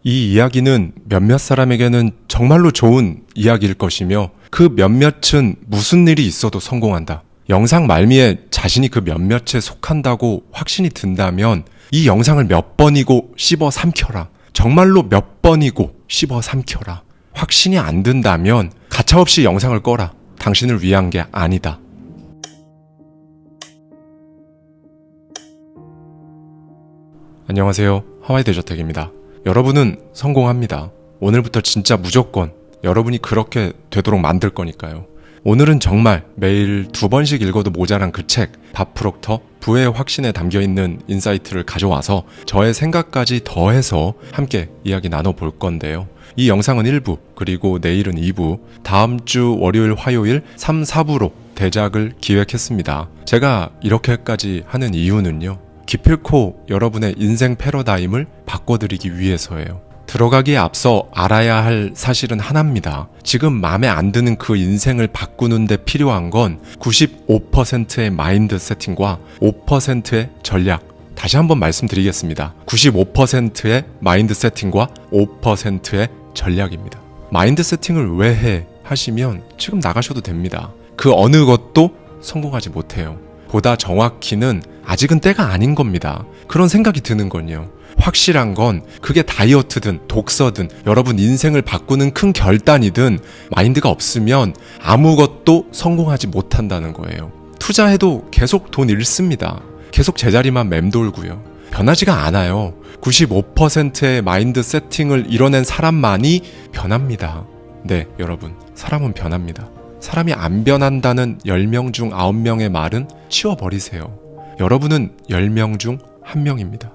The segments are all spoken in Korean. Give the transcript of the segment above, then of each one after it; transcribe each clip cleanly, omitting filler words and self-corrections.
이 이야기는 몇몇 사람에게는 정말로 좋은 이야기일 것이며 그 몇몇은 무슨 일이 있어도 성공한다. 영상 말미에 자신이 그 몇몇에 속한다고 확신이 든다면 이 영상을 몇 번이고 씹어 삼켜라. 정말로 몇 번이고 씹어 삼켜라. 확신이 안 든다면 가차없이 영상을 꺼라. 당신을 위한 게 아니다. 안녕하세요. 하와이 대저택입니다. 여러분은 성공합니다. 오늘부터 진짜 무조건 여러분이 그렇게 되도록 만들 거니까요. 오늘은 정말 매일 2번씩 읽어도 모자란 그 책, 밥 프록터, 부의 확신에 담겨있는 인사이트를 가져와서 저의 생각까지 더해서 함께 이야기 나눠볼 건데요. 이 영상은 1부, 그리고 내일은 2부, 다음 주 월요일, 화요일 3, 4부로 대작을 기획했습니다. 제가 이렇게까지 하는 이유는요. 기필코 여러분의 인생 패러다임을 바꿔드리기 위해서예요. 들어가기에 앞서 알아야 할 사실은 하나입니다. 지금 마음에 안 드는 그 인생을 바꾸는데 필요한 건 95%의 마인드 세팅과 5%의 전략. 다시 한번 말씀드리겠습니다. 95%의 마인드 세팅과 5%의 전략입니다. 마인드 세팅을 왜 해? 하시면 지금 나가셔도 됩니다. 그 어느 것도 성공하지 못해요. 보다 정확히는 아직은 때가 아닌 겁니다. 그런 생각이 드는 건요. 확실한 건 그게 다이어트든 독서든 여러분 인생을 바꾸는 큰 결단이든 마인드가 없으면 아무것도 성공하지 못한다는 거예요. 투자해도 계속 돈 잃습니다. 계속 제자리만 맴돌고요. 변하지가 않아요. 95%의 마인드 세팅을 이뤄낸 사람만이 변합니다. 네, 여러분. 사람은 변합니다. 사람이 안 변한다는 10명 중 9명의 말은 치워버리세요. 여러분은 10명 중 1명입니다.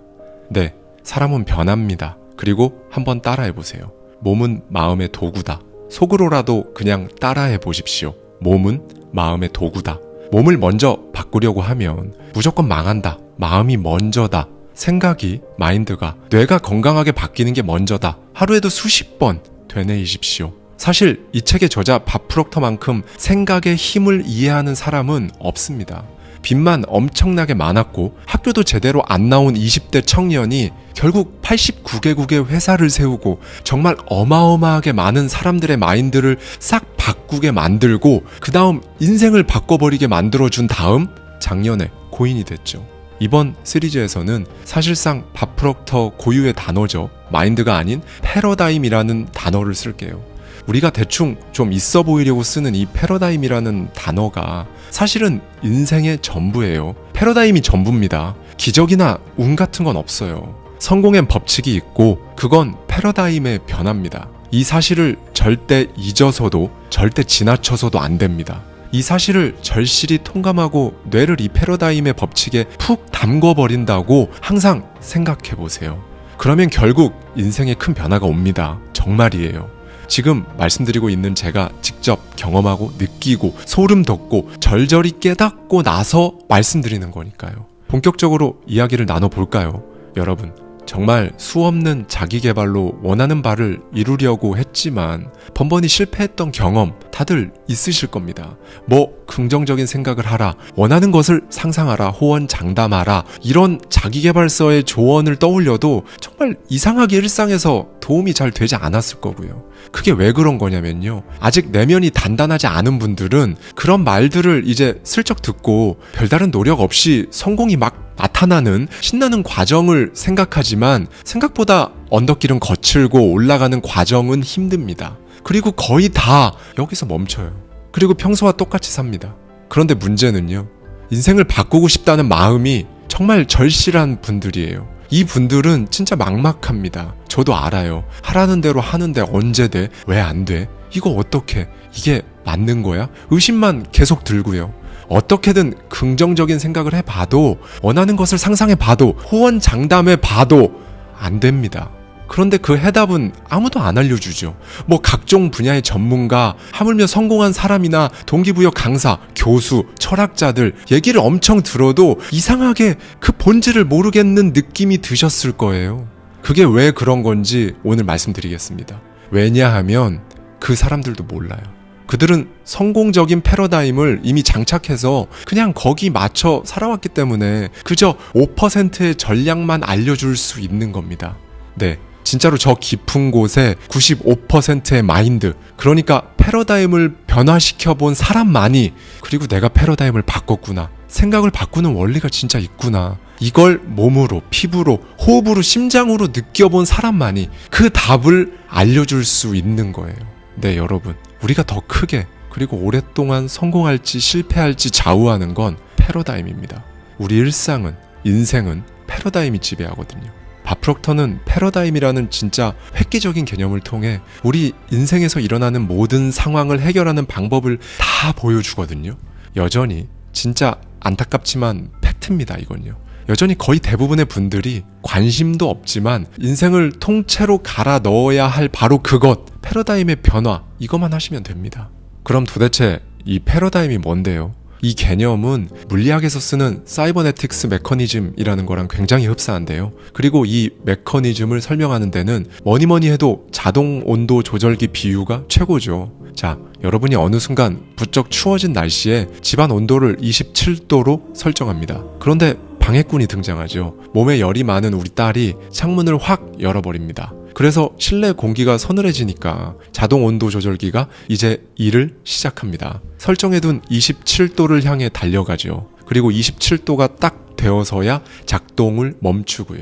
네, 사람은 변합니다. 그리고 한번 따라해보세요. 몸은 마음의 도구다. 속으로라도 그냥 따라해보십시오. 몸은 마음의 도구다. 몸을 먼저 바꾸려고 하면 무조건 망한다. 마음이 먼저다. 생각이, 마인드가, 뇌가 건강하게 바뀌는 게 먼저다. 하루에도 수십 번 되뇌이십시오. 사실 이 책의 저자 밥 프록터만큼 생각의 힘을 이해하는 사람은 없습니다. 빚만 엄청나게 많았고 학교도 제대로 안 나온 20대 청년이 결국 89개국의 회사를 세우고 정말 어마어마하게 많은 사람들의 마인드를 싹 바꾸게 만들고 그 다음 인생을 바꿔버리게 만들어준 다음 작년에 고인이 됐죠. 이번 시리즈에서는 사실상 밥 프록터 고유의 단어죠. 마인드가 아닌 패러다임이라는 단어를 쓸게요. 우리가 대충 좀 있어 보이려고 쓰는 이 패러다임이라는 단어가 사실은 인생의 전부예요. 패러다임이 전부입니다. 기적이나 운 같은 건 없어요. 성공엔 법칙이 있고 그건 패러다임의 변화입니다. 이 사실을 절대 잊어서도 절대 지나쳐서도 안 됩니다. 이 사실을 절실히 통감하고 뇌를 이 패러다임의 법칙에 푹 담궈버린다고 항상 생각해 보세요. 그러면 결국 인생에 큰 변화가 옵니다. 정말이에요. 지금 말씀드리고 있는 제가 직접 경험하고 느끼고 소름 돋고 절절히 깨닫고 나서 말씀드리는 거니까요. 본격적으로 이야기를 나눠볼까요? 여러분, 정말 수없는 자기계발로 원하는 바를 이루려고 했지만 번번이 실패했던 경험 다들 있으실 겁니다. 뭐 긍정적인 생각을 하라, 원하는 것을 상상하라, 호언장담하라, 이런 자기계발서의 조언을 떠올려도 정말 이상하게 일상에서 도움이 잘 되지 않았을 거고요. 그게 왜 그런 거냐면요. 아직 내면이 단단하지 않은 분들은 그런 말들을 이제 슬쩍 듣고 별다른 노력 없이 성공이 막 나타나는 신나는 과정을 생각하지만 생각보다 언덕길은 거칠고 올라가는 과정은 힘듭니다. 그리고 거의 다 여기서 멈춰요. 그리고 평소와 똑같이 삽니다. 그런데 문제는요. 인생을 바꾸고 싶다는 마음이 정말 절실한 분들이에요. 이 분들은 진짜 막막합니다. 저도 알아요. 하라는 대로 하는데 언제 돼? 왜 안 돼? 이거 어떻게? 이게 맞는 거야? 의심만 계속 들고요. 어떻게든 긍정적인 생각을 해봐도 원하는 것을 상상해봐도 호언장담해봐도 안 됩니다. 그런데 그 해답은 아무도 안 알려주죠. 뭐 각종 분야의 전문가, 하물며 성공한 사람이나 동기부여 강사, 교수, 철학자들 얘기를 엄청 들어도 이상하게 그 본질을 모르겠는 느낌이 드셨을 거예요. 그게 왜 그런 건지 오늘 말씀드리겠습니다. 왜냐하면 그 사람들도 몰라요. 그들은 성공적인 패러다임을 이미 장착해서 그냥 거기 맞춰 살아왔기 때문에 그저 5%의 전략만 알려줄 수 있는 겁니다. 네, 진짜로 저 깊은 곳에 95%의 마인드, 그러니까 패러다임을 변화시켜 본 사람만이, 그리고 내가 패러다임을 바꿨구나, 생각을 바꾸는 원리가 진짜 있구나, 이걸 몸으로, 피부로, 호흡으로, 심장으로 느껴본 사람만이 그 답을 알려줄 수 있는 거예요. 네, 여러분, 우리가 더 크게 그리고 오랫동안 성공할지 실패할지 좌우하는 건 패러다임입니다. 우리 일상은, 인생은 패러다임이 지배하거든요. 밥 프록터는 패러다임이라는 진짜 획기적인 개념을 통해 우리 인생에서 일어나는 모든 상황을 해결하는 방법을 다 보여주거든요. 여전히 진짜 안타깝지만 팩트입니다, 이건요. 여전히 거의 대부분의 분들이 관심도 없지만 인생을 통째로 갈아 넣어야 할 바로 그것, 패러다임의 변화, 이것만 하시면 됩니다. 그럼 도대체 이 패러다임이 뭔데요? 이 개념은 물리학에서 쓰는 사이버네틱스 메커니즘이라는 거랑 굉장히 흡사한데요. 그리고 이 메커니즘을 설명하는 데는 뭐니 해도 자동 온도 조절기 비유가 최고죠. 자, 여러분이 어느 순간 부쩍 추워진 날씨에 집안 온도를 27도로 설정합니다. 그런데 방해꾼이 등장하죠. 몸에 열이 많은 우리 딸이 창문을 확 열어버립니다. 그래서 실내 공기가 서늘해지니까 자동 온도 조절기가 이제 일을 시작합니다. 설정해둔 27도를 향해 달려가죠. 그리고 27도가 딱 되어서야 작동을 멈추고요.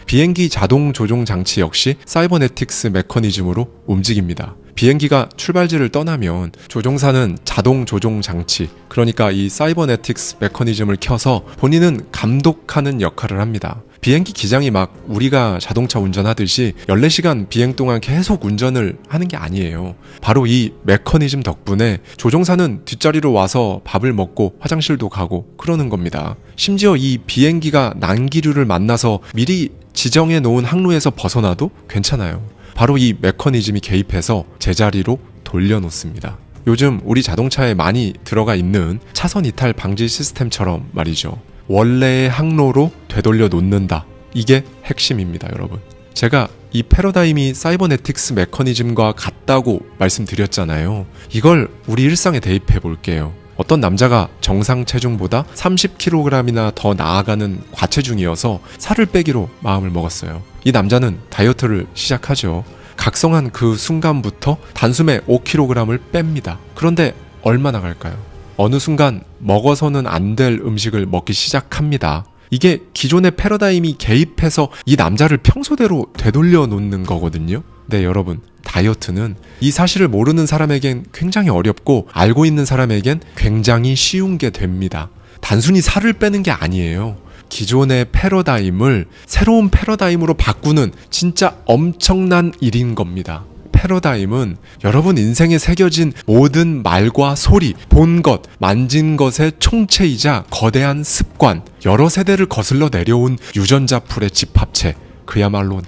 비행기 자동 조종 장치 역시 사이버네틱스 메커니즘으로 움직입니다. 비행기가 출발지를 떠나면 조종사는 자동 조종 장치, 그러니까 이 사이버네틱스 메커니즘을 켜서 본인은 감독하는 역할을 합니다. 비행기 기장이 막 우리가 자동차 운전하듯이 14시간 비행 동안 계속 운전을 하는 게 아니에요. 바로 이 메커니즘 덕분에 조종사는 뒷자리로 와서 밥을 먹고 화장실도 가고 그러는 겁니다. 심지어 이 비행기가 난기류를 만나서 미리 지정해 놓은 항로에서 벗어나도 괜찮아요. 바로 이 메커니즘이 개입해서 제자리로 돌려놓습니다. 요즘 우리 자동차에 많이 들어가 있는 차선 이탈 방지 시스템처럼 말이죠. 원래의 항로로 되돌려 놓는다. 이게 핵심입니다, 여러분. 제가 이 패러다임이 사이버네틱스 메커니즘과 같다고 말씀드렸잖아요. 이걸 우리 일상에 대입해 볼게요. 어떤 남자가 정상 체중보다 30kg이나 더 나아가는 과체중이어서 살을 빼기로 마음을 먹었어요. 이 남자는 다이어트를 시작하죠. 각성한 그 순간부터 단숨에 5kg을 뺍니다. 그런데 얼마나 갈까요? 어느 순간 먹어서는 안 될 음식을 먹기 시작합니다. 이게 기존의 패러다임이 개입해서 이 남자를 평소대로 되돌려 놓는 거거든요. 네, 여러분, 다이어트는 이 사실을 모르는 사람에겐 굉장히 어렵고 알고 있는 사람에겐 굉장히 쉬운 게 됩니다. 단순히 살을 빼는 게 아니에요. 기존의 패러다임을 새로운 패러다임으로 바꾸는 진짜 엄청난 일인 겁니다. 패러다임은 여러분 인생에 새겨진 모든 말과 소리, 본 것, 만진 것의 총체이자 거대한 습관, 여러 세대를 거슬러 내려온 유전자풀의 집합체, 그야말로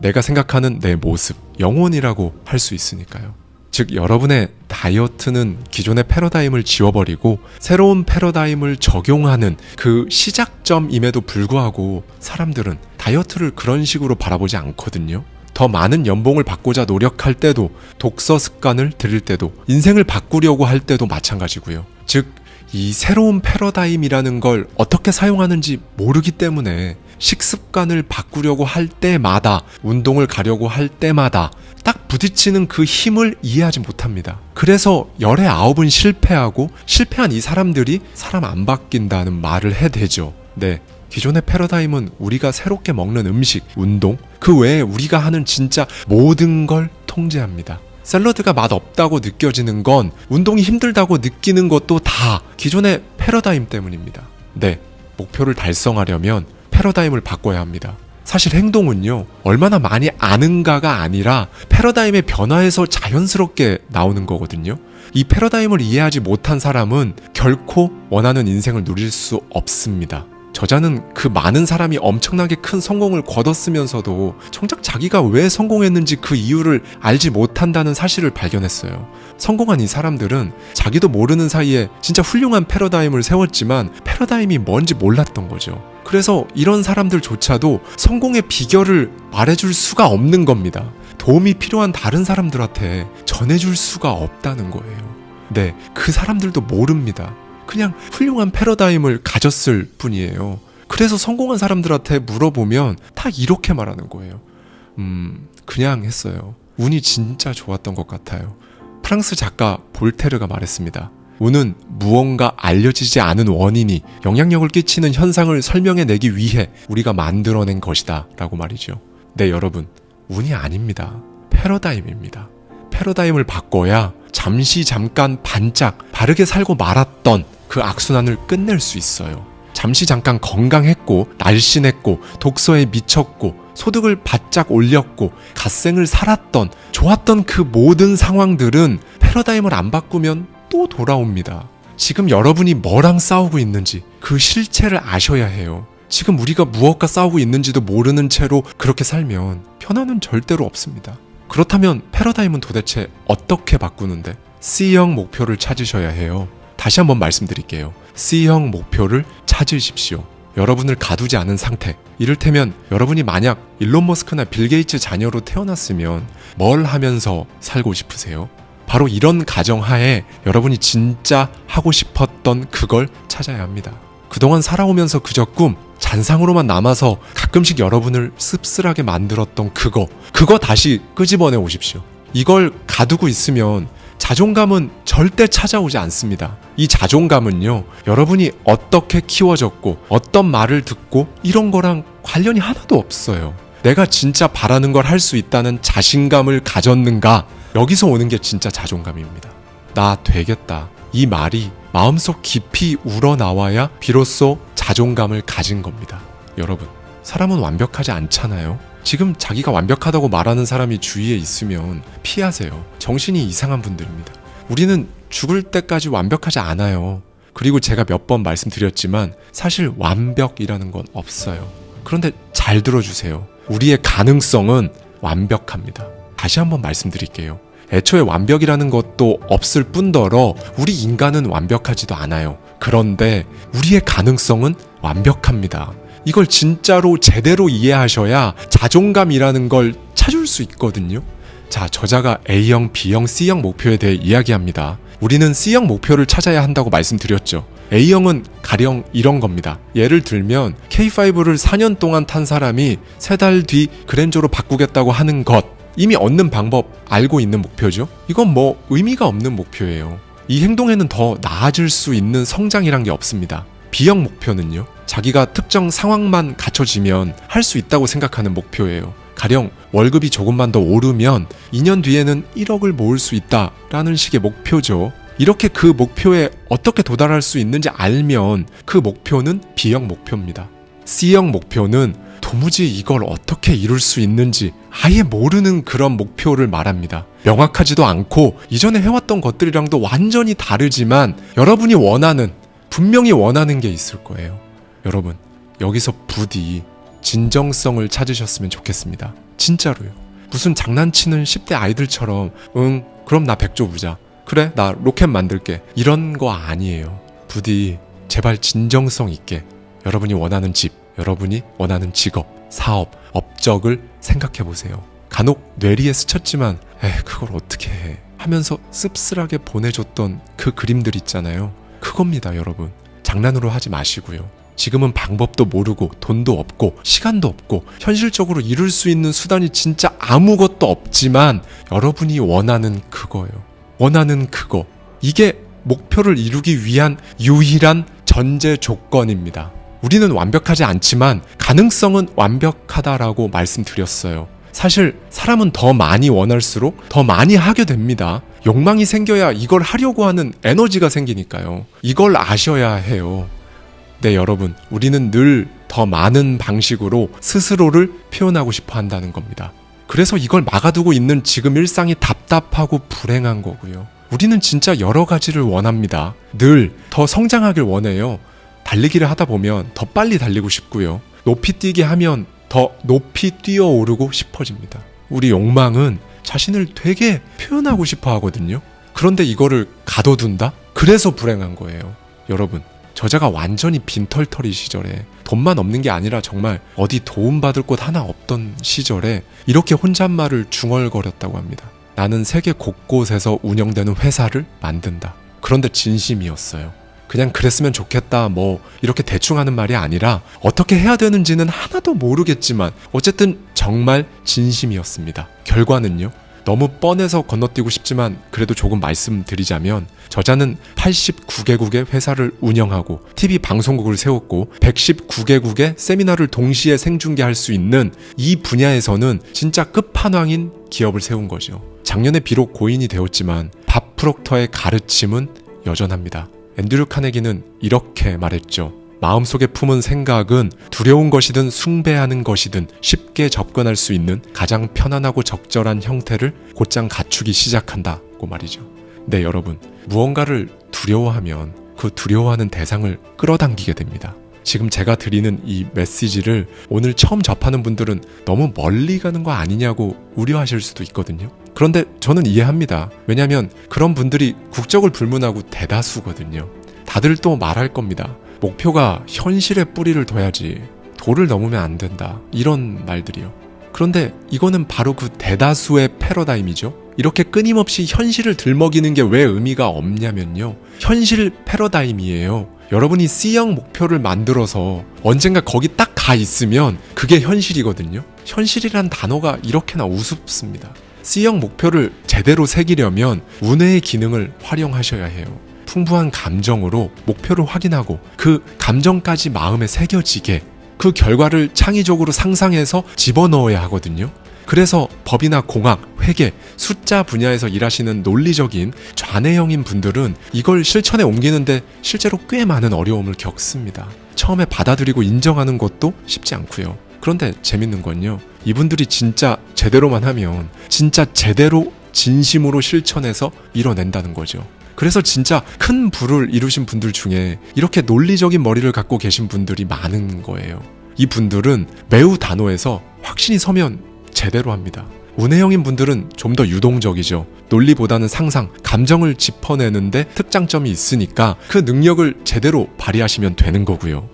내가 생각하는 내 모습, 영혼이라고 할 수 있으니까요. 즉, 여러분의 다이어트는 기존의 패러다임을 지워버리고 새로운 패러다임을 적용하는 그 시작점임에도 불구하고 사람들은 다이어트를 그런 식으로 바라보지 않거든요. 더 많은 연봉을 받고자 노력할 때도, 독서 습관을 들일 때도, 인생을 바꾸려고 할 때도 마찬가지고요. 즉, 이 새로운 패러다임이라는 걸 어떻게 사용하는지 모르기 때문에 식습관을 바꾸려고 할 때마다, 운동을 가려고 할 때마다 딱 부딪히는 그 힘을 이해하지 못합니다. 그래서 열에 9은 실패하고, 실패한 이 사람들이 사람 안 바뀐다는 말을 해대죠. 네, 기존의 패러다임은 우리가 새롭게 먹는 음식, 운동, 그 외에 우리가 하는 진짜 모든 걸 통제합니다. 샐러드가 맛없다고 느껴지는 건, 운동이 힘들다고 느끼는 것도 다 기존의 패러다임 때문입니다. 네, 목표를 달성하려면 패러다임을 바꿔야 합니다. 사실 행동은요, 얼마나 많이 아는가가 아니라 패러다임의 변화에서 자연스럽게 나오는 거거든요. 이 패러다임을 이해하지 못한 사람은 결코 원하는 인생을 누릴 수 없습니다. 저자는 그 많은 사람이 엄청나게 큰 성공을 거뒀으면서도 정작 자기가 왜 성공했는지 그 이유를 알지 못한다는 사실을 발견했어요. 성공한 이 사람들은 자기도 모르는 사이에 진짜 훌륭한 패러다임을 세웠지만 패러다임이 뭔지 몰랐던 거죠. 그래서 이런 사람들조차도 성공의 비결을 말해줄 수가 없는 겁니다. 도움이 필요한 다른 사람들한테 전해줄 수가 없다는 거예요. 네, 그 사람들도 모릅니다. 그냥 훌륭한 패러다임을 가졌을 뿐이에요. 그래서 성공한 사람들한테 물어보면 다 이렇게 말하는 거예요. 그냥 했어요. 운이 진짜 좋았던 것 같아요. 프랑스 작가 볼테르가 말했습니다. 운은 무언가 알려지지 않은 원인이 영향력을 끼치는 현상을 설명해내기 위해 우리가 만들어낸 것이다 라고 말이죠. 네, 여러분, 운이 아닙니다. 패러다임입니다. 패러다임을 바꿔야 잠깐 반짝 바르게 살고 말았던 그 악순환을 끝낼 수 있어요. 잠시 잠깐 건강했고 날씬했고 독서에 미쳤고 소득을 바짝 올렸고 갓생을 살았던 좋았던 그 모든 상황들은 패러다임을 안 바꾸면 또 돌아옵니다. 지금 여러분이 뭐랑 싸우고 있는지 그 실체를 아셔야 해요. 지금 우리가 무엇과 싸우고 있는지도 모르는 채로 그렇게 살면 변화는 절대로 없습니다. 그렇다면 패러다임은 도대체 어떻게 바꾸는데? C형 목표를 찾으셔야 해요. 다시 한번 말씀드릴게요. C형 목표를 찾으십시오. 여러분을 가두지 않은 상태. 이를테면 여러분이 만약 일론 머스크나 빌 게이츠 자녀로 태어났으면 뭘 하면서 살고 싶으세요? 바로 이런 가정하에 여러분이 진짜 하고 싶었던 그걸 찾아야 합니다. 그동안 살아오면서 그저 꿈, 잔상으로만 남아서 가끔씩 여러분을 씁쓸하게 만들었던 그거 다시 끄집어내 오십시오. 이걸 가두고 있으면 자존감은 절대 찾아오지 않습니다. 이 자존감은요, 여러분이 어떻게 키워졌고 어떤 말을 듣고 이런 거랑 관련이 하나도 없어요. 내가 진짜 바라는 걸 할 수 있다는 자신감을 가졌는가? 여기서 오는 게 진짜 자존감입니다. 나 되겠다. 이 말이 마음속 깊이 우러나와야 비로소 자존감을 가진 겁니다. 여러분, 사람은 완벽하지 않잖아요. 지금 자기가 완벽하다고 말하는 사람이 주위에 있으면 피하세요. 정신이 이상한 분들입니다. 우리는 죽을 때까지 완벽하지 않아요. 그리고 제가 몇 번 말씀드렸지만 사실 완벽이라는 건 없어요. 그런데 잘 들어주세요. 우리의 가능성은 완벽합니다. 다시 한번 말씀드릴게요. 애초에 완벽이라는 것도 없을 뿐더러 우리 인간은 완벽하지도 않아요. 그런데 우리의 가능성은 완벽합니다. 이걸 진짜로 제대로 이해하셔야 자존감이라는 걸 찾을 수 있거든요. 자, 저자가 A형, B형, C형 목표에 대해 이야기합니다. 우리는 C형 목표를 찾아야 한다고 말씀드렸죠. A형은 가령 이런 겁니다. 예를 들면 K5를 4년 동안 탄 사람이 3달 뒤 그랜저로 바꾸겠다고 하는 것, 이미 얻는 방법 알고 있는 목표죠. 이건 뭐 의미가 없는 목표예요. 이 행동에는 더 나아질 수 있는 성장이란 게 없습니다. B형 목표는요, 자기가 특정 상황만 갖춰지면 할 수 있다고 생각하는 목표예요. 가령 월급이 조금만 더 오르면 2년 뒤에는 1억을 모을 수 있다라는 식의 목표죠. 이렇게 그 목표에 어떻게 도달할 수 있는지 알면 그 목표는 B형 목표입니다. C형 목표는 도무지 이걸 어떻게 이룰 수 있는지 아예 모르는 그런 목표를 말합니다. 명확하지도 않고 이전에 해왔던 것들이랑도 완전히 다르지만 여러분이 분명히 원하는 게 있을 거예요. 여러분, 여기서 부디 진정성을 찾으셨으면 좋겠습니다. 진짜로요. 무슨 장난치는 10대 아이들처럼 그럼 나 백조 부자, 그래 나 로켓 만들게, 이런 거 아니에요. 부디 제발 진정성 있게 여러분이 원하는 집, 여러분이 원하는 직업, 사업, 업적을 생각해보세요. 간혹 뇌리에 스쳤지만 그걸 어떻게 해 하면서 씁쓸하게 보내줬던 그 그림들 있잖아요. 그겁니다. 여러분, 장난으로 하지 마시고요. 지금은 방법도 모르고 돈도 없고 시간도 없고 현실적으로 이룰 수 있는 수단이 진짜 아무것도 없지만 여러분이 원하는 그거예요. 원하는 그거, 이게 목표를 이루기 위한 유일한 전제 조건입니다. 우리는 완벽하지 않지만 가능성은 완벽하다라고 말씀드렸어요. 사실 사람은 더 많이 원할수록 더 많이 하게 됩니다. 욕망이 생겨야 이걸 하려고 하는 에너지가 생기니까요. 이걸 아셔야 해요. 네, 여러분, 우리는 늘 더 많은 방식으로 스스로를 표현하고 싶어 한다는 겁니다. 그래서 이걸 막아두고 있는 지금 일상이 답답하고 불행한 거고요. 우리는 진짜 여러 가지를 원합니다. 늘 더 성장하길 원해요. 달리기를 하다 보면 더 빨리 달리고 싶고요. 높이 뛰기 하면 더 높이 뛰어오르고 싶어집니다. 우리 욕망은 자신을 되게 표현하고 싶어 하거든요. 그런데 이거를 가둬둔다? 그래서 불행한 거예요. 여러분, 저자가 완전히 빈털터리 시절에 돈만 없는 게 아니라 정말 어디 도움받을 곳 하나 없던 시절에 이렇게 혼잣말을 중얼거렸다고 합니다. 나는 세계 곳곳에서 운영되는 회사를 만든다. 그런데 진심이었어요. 그냥 그랬으면 좋겠다 뭐 이렇게 대충 하는 말이 아니라 어떻게 해야 되는지는 하나도 모르겠지만 어쨌든 정말 진심이었습니다. 결과는요. 너무 뻔해서 건너뛰고 싶지만 그래도 조금 말씀드리자면 저자는 89개국의 회사를 운영하고 TV 방송국을 세웠고 119개국의 세미나를 동시에 생중계할 수 있는 이 분야에서는 진짜 끝판왕인 기업을 세운 거죠. 작년에 비록 고인이 되었지만 밥 프록터의 가르침은 여전합니다. 앤드류 카네기는 이렇게 말했죠. 마음속에 품은 생각은 두려운 것이든 숭배하는 것이든 쉽게 접근할 수 있는 가장 편안하고 적절한 형태를 곧장 갖추기 시작한다고 말이죠. 네, 여러분. 무언가를 두려워하면 그 두려워하는 대상을 끌어당기게 됩니다. 지금 제가 드리는 이 메시지를 오늘 처음 접하는 분들은 너무 멀리 가는 거 아니냐고 우려하실 수도 있거든요. 그런데 저는 이해합니다. 왜냐하면 그런 분들이 국적을 불문하고 대다수거든요. 다들 또 말할 겁니다. 목표가 현실에 뿌리를 둬야지 도를 넘으면 안 된다. 이런 말들이요. 그런데 이거는 바로 그 대다수의 패러다임이죠. 이렇게 끊임없이 현실을 들먹이는 게 왜 의미가 없냐면요. 현실 패러다임이에요. 여러분이 C형 목표를 만들어서 언젠가 거기 딱 가 있으면 그게 현실이거든요. 현실이란 단어가 이렇게나 우습습니다. C형 목표를 제대로 새기려면 운해의 기능을 활용하셔야 해요. 풍부한 감정으로 목표를 확인하고 그 감정까지 마음에 새겨지게 그 결과를 창의적으로 상상해서 집어넣어야 하거든요. 그래서 법이나 공학, 회계, 숫자 분야에서 일하시는 논리적인 좌뇌형인 분들은 이걸 실천에 옮기는데 실제로 꽤 많은 어려움을 겪습니다. 처음에 받아들이고 인정하는 것도 쉽지 않고요. 그런데 재밌는 건요. 이분들이 진짜 제대로만 하면 진짜 제대로 진심으로 실천해서 이뤄낸다는 거죠. 그래서 진짜 큰 부를 이루신 분들 중에 이렇게 논리적인 머리를 갖고 계신 분들이 많은 거예요. 이 분들은 매우 단호해서 확신이 서면 제대로 합니다. 운해형인 분들은 좀 더 유동적이죠. 논리보다는 상상, 감정을 짚어내는데 특장점이 있으니까 그 능력을 제대로 발휘하시면 되는 거고요.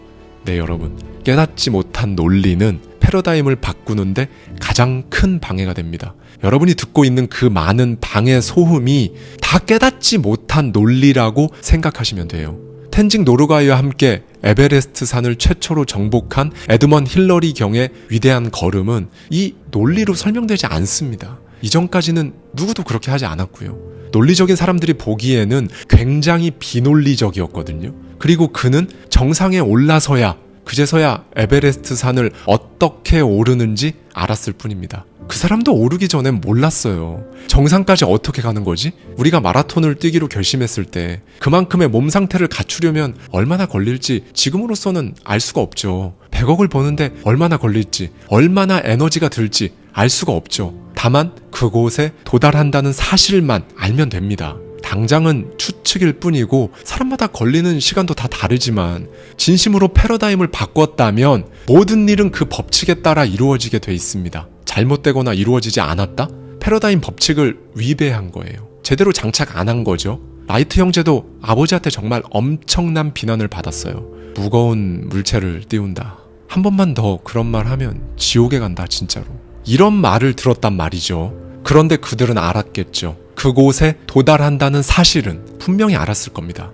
네, 여러분. 깨닫지 못한 논리는 패러다임을 바꾸는데 가장 큰 방해가 됩니다. 여러분이 듣고 있는 그 많은 방해 소음이 다 깨닫지 못한 논리라고 생각하시면 돼요. 텐징 노르가이와 함께 에베레스트 산을 최초로 정복한 에드먼 힐러리 경의 위대한 걸음은 이 논리로 설명되지 않습니다. 이전까지는 누구도 그렇게 하지 않았고요. 논리적인 사람들이 보기에는 굉장히 비논리적이었거든요. 그리고 그는 정상에 올라서야 그제서야 에베레스트 산을 어떻게 오르는지 알았을 뿐입니다. 그 사람도 오르기 전엔 몰랐어요. 정상까지 어떻게 가는 거지? 우리가 마라톤을 뛰기로 결심했을 때 그만큼의 몸 상태를 갖추려면 얼마나 걸릴지 지금으로서는 알 수가 없죠. 100억을 버는데 얼마나 걸릴지, 얼마나 에너지가 들지 알 수가 없죠. 다만 그곳에 도달한다는 사실만 알면 됩니다. 당장은 추측일 뿐이고 사람마다 걸리는 시간도 다 다르지만 진심으로 패러다임을 바꿨다면 모든 일은 그 법칙에 따라 이루어지게 돼 있습니다. 잘못되거나 이루어지지 않았다? 패러다임 법칙을 위배한 거예요. 제대로 장착 안 한 거죠. 라이트 형제도 아버지한테 정말 엄청난 비난을 받았어요. 무거운 물체를 띄운다. 한 번만 더 그런 말 하면 지옥에 간다 진짜로. 이런 말을 들었단 말이죠. 그런데 그들은 알았겠죠. 그곳에 도달한다는 사실은 분명히 알았을 겁니다.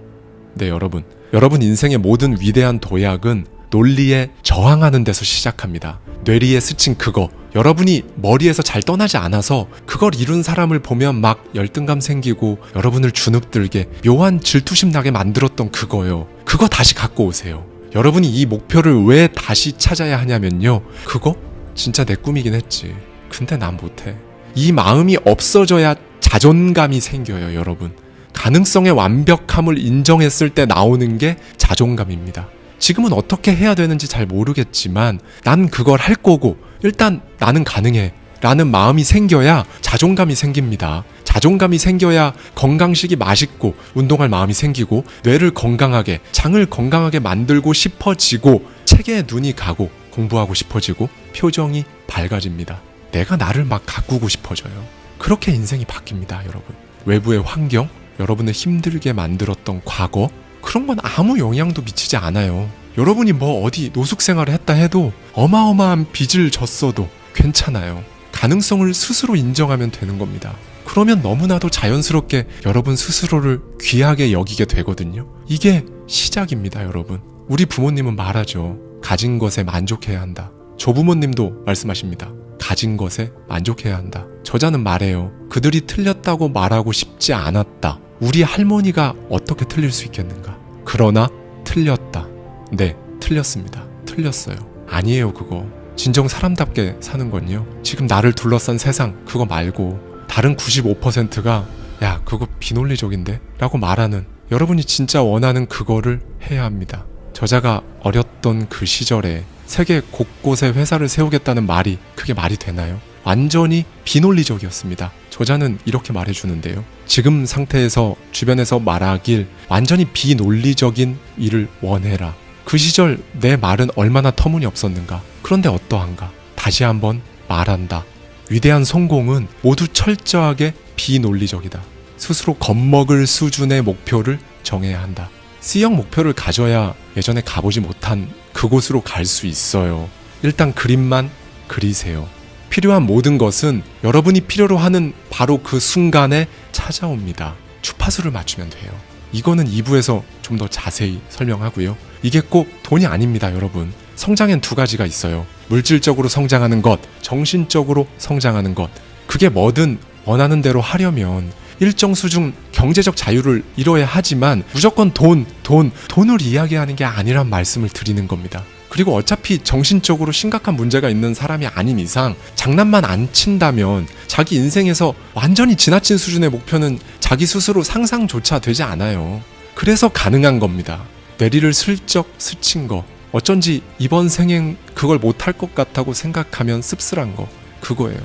네, 여러분. 여러분 인생의 모든 위대한 도약은 논리에 저항하는 데서 시작합니다. 뇌리에 스친 그거. 여러분이 머리에서 잘 떠나지 않아서 그걸 이룬 사람을 보면 막 열등감 생기고 여러분을 주눅들게 묘한 질투심 나게 만들었던 그거요. 그거 다시 갖고 오세요. 여러분이 이 목표를 왜 다시 찾아야 하냐면요. 그거 진짜 내 꿈이긴 했지. 근데 난 못해. 이 마음이 없어져야 자존감이 생겨요, 여러분. 가능성의 완벽함을 인정했을 때 나오는 게 자존감입니다. 지금은 어떻게 해야 되는지 잘 모르겠지만 난 그걸 할 거고 일단 나는 가능해 라는 마음이 생겨야 자존감이 생깁니다. 자존감이 생겨야 건강식이 맛있고 운동할 마음이 생기고 뇌를 건강하게, 장을 건강하게 만들고 싶어지고 책에 눈이 가고 공부하고 싶어지고 표정이 밝아집니다. 내가 나를 막 가꾸고 싶어져요. 그렇게 인생이 바뀝니다, 여러분. 외부의 환경, 여러분을 힘들게 만들었던 과거, 그런 건 아무 영향도 미치지 않아요. 여러분이 뭐 어디 노숙 생활을 했다 해도 어마어마한 빚을 졌어도 괜찮아요. 가능성을 스스로 인정하면 되는 겁니다. 그러면 너무나도 자연스럽게 여러분 스스로를 귀하게 여기게 되거든요. 이게 시작입니다, 여러분. 우리 부모님은 말하죠. 가진 것에 만족해야 한다. 조부모님도 말씀하십니다. 가진 것에 만족해야 한다. 저자는 말해요. 그들이 틀렸다고 말하고 싶지 않았다. 우리 할머니가 어떻게 틀릴 수 있겠는가? 그러나 틀렸다. 네, 틀렸습니다. 틀렸어요. 아니에요, 그거. 진정 사람답게 사는 건요, 지금 나를 둘러싼 세상 그거 말고 다른 95%가 야, 그거 비논리적인데? 라고 말하는, 여러분이 진짜 원하는 그거를 해야 합니다. 저자가 어렸던 그 시절에 세계 곳곳에 회사를 세우겠다는 말이 그게 말이 되나요? 완전히 비논리적이었습니다. 저자는 이렇게 말해주는데요. 지금 상태에서 주변에서 말하길 완전히 비논리적인 일을 원해라. 그 시절 내 말은 얼마나 터무니없었는가. 그런데 어떠한가. 다시 한번 말한다. 위대한 성공은 모두 철저하게 비논리적이다. 스스로 겁먹을 수준의 목표를 정해야 한다. C형 목표를 가져야 예전에 가보지 못한 그곳으로 갈 수 있어요. 일단 그림만 그리세요. 필요한 모든 것은 여러분이 필요로 하는 바로 그 순간에 찾아옵니다. 주파수를 맞추면 돼요. 이거는 2부에서 좀 더 자세히 설명하고요. 이게 꼭 돈이 아닙니다, 여러분. 성장엔 두 가지가 있어요. 물질적으로 성장하는 것, 정신적으로 성장하는 것. 그게 뭐든 원하는 대로 하려면 일정 수준 경제적 자유를 이뤄야 하지만 무조건 돈을 이야기하는 게 아니란 말씀을 드리는 겁니다. 그리고 어차피 정신적으로 심각한 문제가 있는 사람이 아닌 이상 장난만 안 친다면 자기 인생에서 완전히 지나친 수준의 목표는 자기 스스로 상상조차 되지 않아요. 그래서 가능한 겁니다. 내리를 슬쩍 스친 거, 어쩐지 이번 생엔 그걸 못할 것 같다고 생각하면 씁쓸한 거, 그거예요.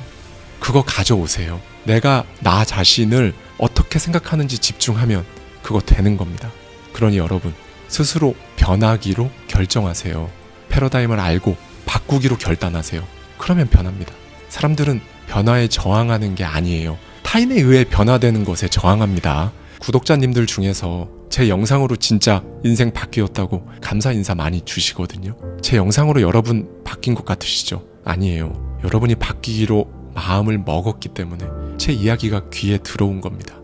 그거 가져오세요. 내가 나 자신을 어떻게 생각하는지 집중하면 그거 되는 겁니다. 그러니 여러분, 스스로 변하기로 결정하세요. 패러다임을 알고 바꾸기로 결단하세요. 그러면 변합니다. 사람들은 변화에 저항하는 게 아니에요. 타인에 의해 변화되는 것에 저항합니다. 구독자님들 중에서 제 영상으로 진짜 인생 바뀌었다고 감사 인사 많이 주시거든요. 제 영상으로 여러분 바뀐 것 같으시죠? 아니에요. 여러분이 바뀌기로 마음을 먹었기 때문에 제 이야기가 귀에 들어온 겁니다.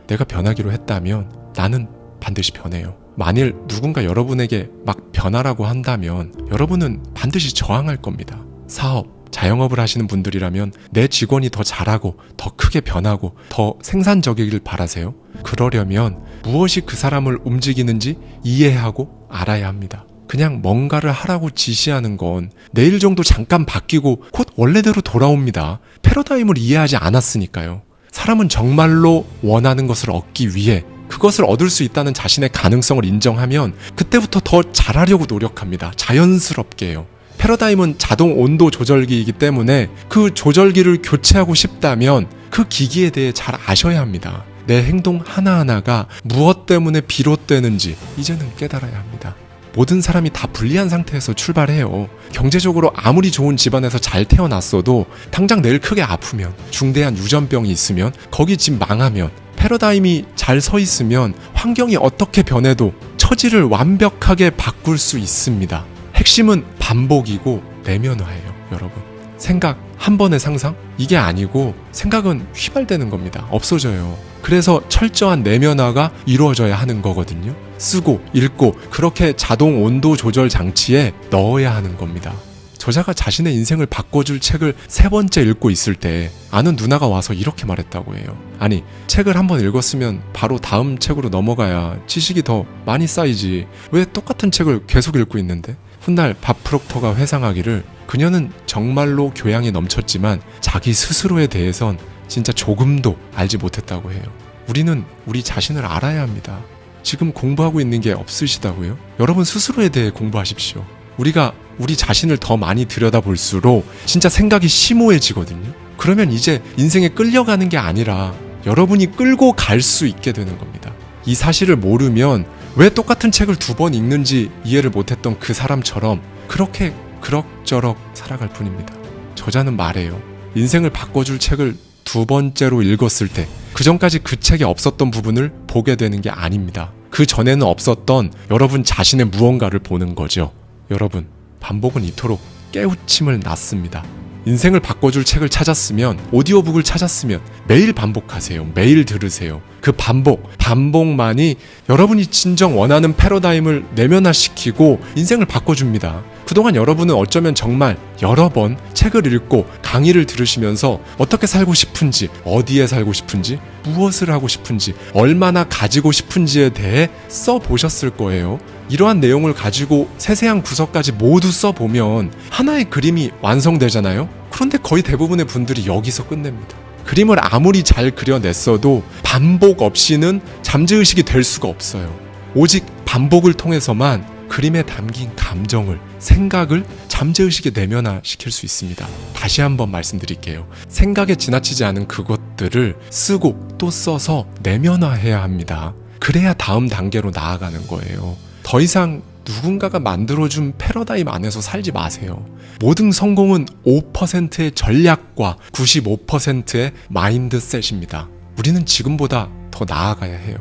내가 변하기로 했다면 나는 반드시 변해요. 만일 누군가 여러분에게 막 변하라고 한다면 여러분은 반드시 저항할 겁니다. 사업, 자영업을 하시는 분들이라면 내 직원이 더 잘하고 더 크게 변하고 더 생산적이길 바라세요. 그러려면 무엇이 그 사람을 움직이는지 이해하고 알아야 합니다. 그냥 뭔가를 하라고 지시하는 건 내일 정도 잠깐 바뀌고 곧 원래대로 돌아옵니다. 패러다임을 이해하지 않았으니까요. 사람은 정말로 원하는 것을 얻기 위해 그것을 얻을 수 있다는 자신의 가능성을 인정하면 그때부터 더 잘하려고 노력합니다. 자연스럽게요. 패러다임은 자동 온도 조절기이기 때문에 그 조절기를 교체하고 싶다면 그 기기에 대해 잘 아셔야 합니다. 내 행동 하나하나가 무엇 때문에 비롯되는지 이제는 깨달아야 합니다. 모든 사람이 다 불리한 상태에서 출발해요. 경제적으로 아무리 좋은 집안에서 잘 태어났어도 당장 내일 크게 아프면, 중대한 유전병이 있으면, 거기 집 망하면, 패러다임이 잘 서 있으면 환경이 어떻게 변해도 처지를 완벽하게 바꿀 수 있습니다. 핵심은 반복이고 내면화예요, 여러분. 생각, 한 번의 상상? 이게 아니고 생각은 휘발되는 겁니다. 없어져요. 그래서 철저한 내면화가 이루어져야 하는 거거든요. 쓰고 읽고 그렇게 자동 온도 조절 장치에 넣어야 하는 겁니다. 저자가 자신의 인생을 바꿔줄 책을 3번째 읽고 있을 때 아는 누나가 와서 이렇게 말했다고 해요. 아니, 책을 한번 읽었으면 바로 다음 책으로 넘어가야 지식이 더 많이 쌓이지. 왜 똑같은 책을 계속 읽고 있는데? 훗날 밥 프록터가 회상하기를 그녀는 정말로 교양이 넘쳤지만 자기 스스로에 대해선 진짜 조금도 알지 못했다고 해요. 우리는 우리 자신을 알아야 합니다. 지금 공부하고 있는 게 없으시다고요? 여러분 스스로에 대해 공부하십시오. 우리가 우리 자신을 더 많이 들여다볼수록 진짜 생각이 심오해지거든요. 그러면 이제 인생에 끌려가는 게 아니라 여러분이 끌고 갈 수 있게 되는 겁니다. 이 사실을 모르면 왜 똑같은 책을 2번 읽는지 이해를 못했던 그 사람처럼 그렇게 그럭저럭 살아갈 뿐입니다. 저자는 말해요. 인생을 바꿔줄 책을 2번째로 읽었을 때 그 전까지 그 책에 없었던 부분을 보게 되는 게 아닙니다. 그 전에는 없었던 여러분 자신의 무언가를 보는 거죠. 여러분, 반복은 이토록 깨우침을 낳습니다. 인생을 바꿔줄 책을 찾았으면, 오디오북을 찾았으면 매일 반복하세요. 매일 들으세요. 그 반복만이 여러분이 진정 원하는 패러다임을 내면화시키고 인생을 바꿔줍니다. 그동안 여러분은 어쩌면 정말 여러 번 책을 읽고 강의를 들으시면서 어떻게 살고 싶은지, 어디에 살고 싶은지, 무엇을 하고 싶은지, 얼마나 가지고 싶은지에 대해 써보셨을 거예요. 이러한 내용을 가지고 세세한 구석까지 모두 써보면 하나의 그림이 완성되잖아요. 그런데 거의 대부분의 분들이 여기서 끝냅니다. 그림을 아무리 잘 그려냈어도 반복 없이는 잠재의식이 될 수가 없어요. 오직 반복을 통해서만 그림에 담긴 감정을, 생각을 잠재의식에 내면화시킬 수 있습니다. 다시 한번 말씀드릴게요. 생각에 지나치지 않은 그것들을 쓰고 또 써서 내면화해야 합니다. 그래야 다음 단계로 나아가는 거예요. 더 이상 누군가가 만들어준 패러다임 안에서 살지 마세요. 모든 성공은 5%의 전략과 95%의 마인드셋입니다. 우리는 지금보다 더 나아가야 해요.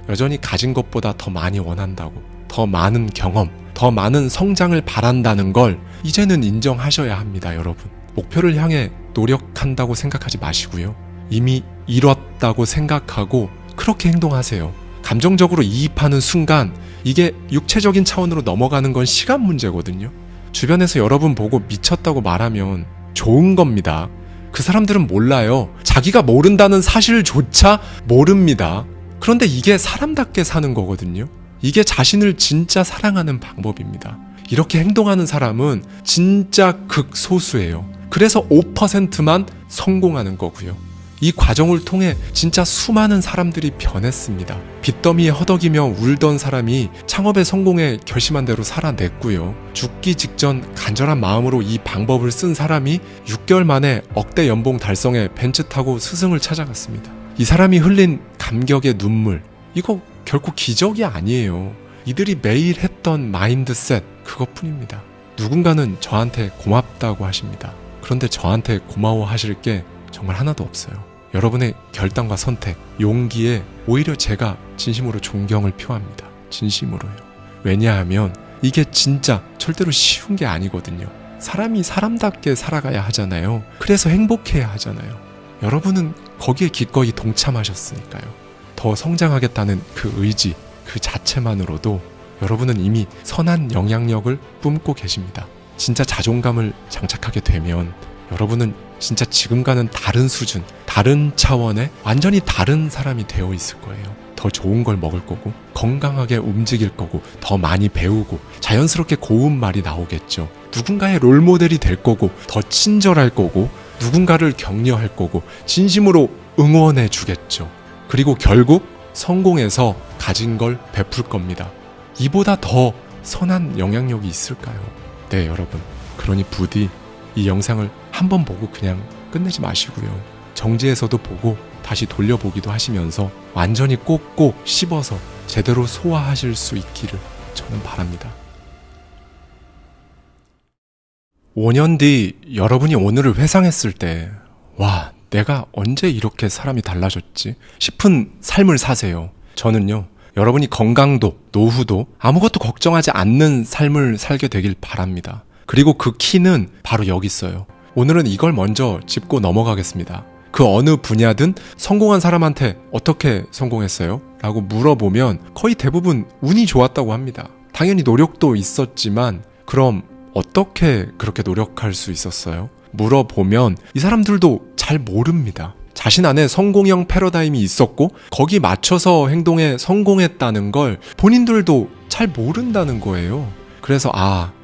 여전히 가진 것보다 더 많이 원한다고, 더 많은 경험, 더 많은 성장을 바란다는 걸 이제는 인정하셔야 합니다, 여러분. 목표를 향해 노력한다고 생각하지 마시고요. 이미 이뤘다고 생각하고 그렇게 행동하세요. 감정적으로 이입하는 순간 이게 육체적인 차원으로 넘어가는 건 시간 문제거든요. 주변에서 여러분 보고 미쳤다고 말하면 좋은 겁니다. 그 사람들은 몰라요. 자기가 모른다는 사실조차 모릅니다. 그런데 이게 사람답게 사는 거거든요. 이게 자신을 진짜 사랑하는 방법입니다. 이렇게 행동하는 사람은 진짜 극소수예요. 그래서 5%만 성공하는 거고요. 이 과정을 통해 진짜 수많은 사람들이 변했습니다. 빚더미에 허덕이며 울던 사람이 창업에 성공해 결심한 대로 살아냈고요. 죽기 직전 간절한 마음으로 이 방법을 쓴 사람이 6개월 만에 억대 연봉 달성해 벤츠 타고 스승을 찾아갔습니다. 이 사람이 흘린 감격의 눈물, 이거 결코 기적이 아니에요. 이들이 매일 했던 마인드셋, 그것뿐입니다. 누군가는 저한테 고맙다고 하십니다. 그런데 저한테 고마워하실 게 정말 하나도 없어요. 여러분의 결단과 선택, 용기에 오히려 제가 진심으로 존경을 표합니다. 진심으로요. 왜냐하면 이게 진짜 절대로 쉬운 게 아니거든요. 사람이 사람답게 살아가야 하잖아요. 그래서 행복해야 하잖아요. 여러분은 거기에 기꺼이 동참하셨으니까요. 더 성장하겠다는 그 의지, 그 자체만으로도 여러분은 이미 선한 영향력을 뿜고 계십니다. 진짜 자존감을 장착하게 되면 여러분은 진짜 지금과는 다른 수준, 다른 차원의 완전히 다른 사람이 되어 있을 거예요. 더 좋은 걸 먹을 거고, 건강하게 움직일 거고, 더 많이 배우고, 자연스럽게 고운 말이 나오겠죠. 누군가의 롤모델이 될 거고, 더 친절할 거고, 누군가를 격려할 거고, 진심으로 응원해 주겠죠. 그리고 결국 성공해서 가진 걸 베풀 겁니다. 이보다 더 선한 영향력이 있을까요? 네, 여러분. 그러니 부디 이 영상을 한번 보고 그냥 끝내지 마시고요. 정지해서도 보고 다시 돌려보기도 하시면서 완전히 꼭꼭 씹어서 제대로 소화하실 수 있기를 저는 바랍니다. 5년 뒤 여러분이 오늘을 회상했을 때, 와, 내가 언제 이렇게 사람이 달라졌지 싶은 삶을 사세요. 저는요, 여러분이 건강도 노후도 아무것도 걱정하지 않는 삶을 살게 되길 바랍니다. 그리고 그 키는 바로 여기 있어요. 오늘은 이걸 먼저 짚고 넘어가겠습니다. 그 어느 분야든 성공한 사람한테 어떻게 성공했어요? 라고 물어보면 거의 대부분 운이 좋았다고 합니다. 당연히 노력도 있었지만 그럼 어떻게 그렇게 노력할 수 있었어요? 물어보면 이 사람들도 잘 모릅니다. 자신 안에 성공형 패러다임이 있었고 거기 맞춰서 행동에 성공했다는 걸 본인들도 잘 모른다는 거예요. 그래서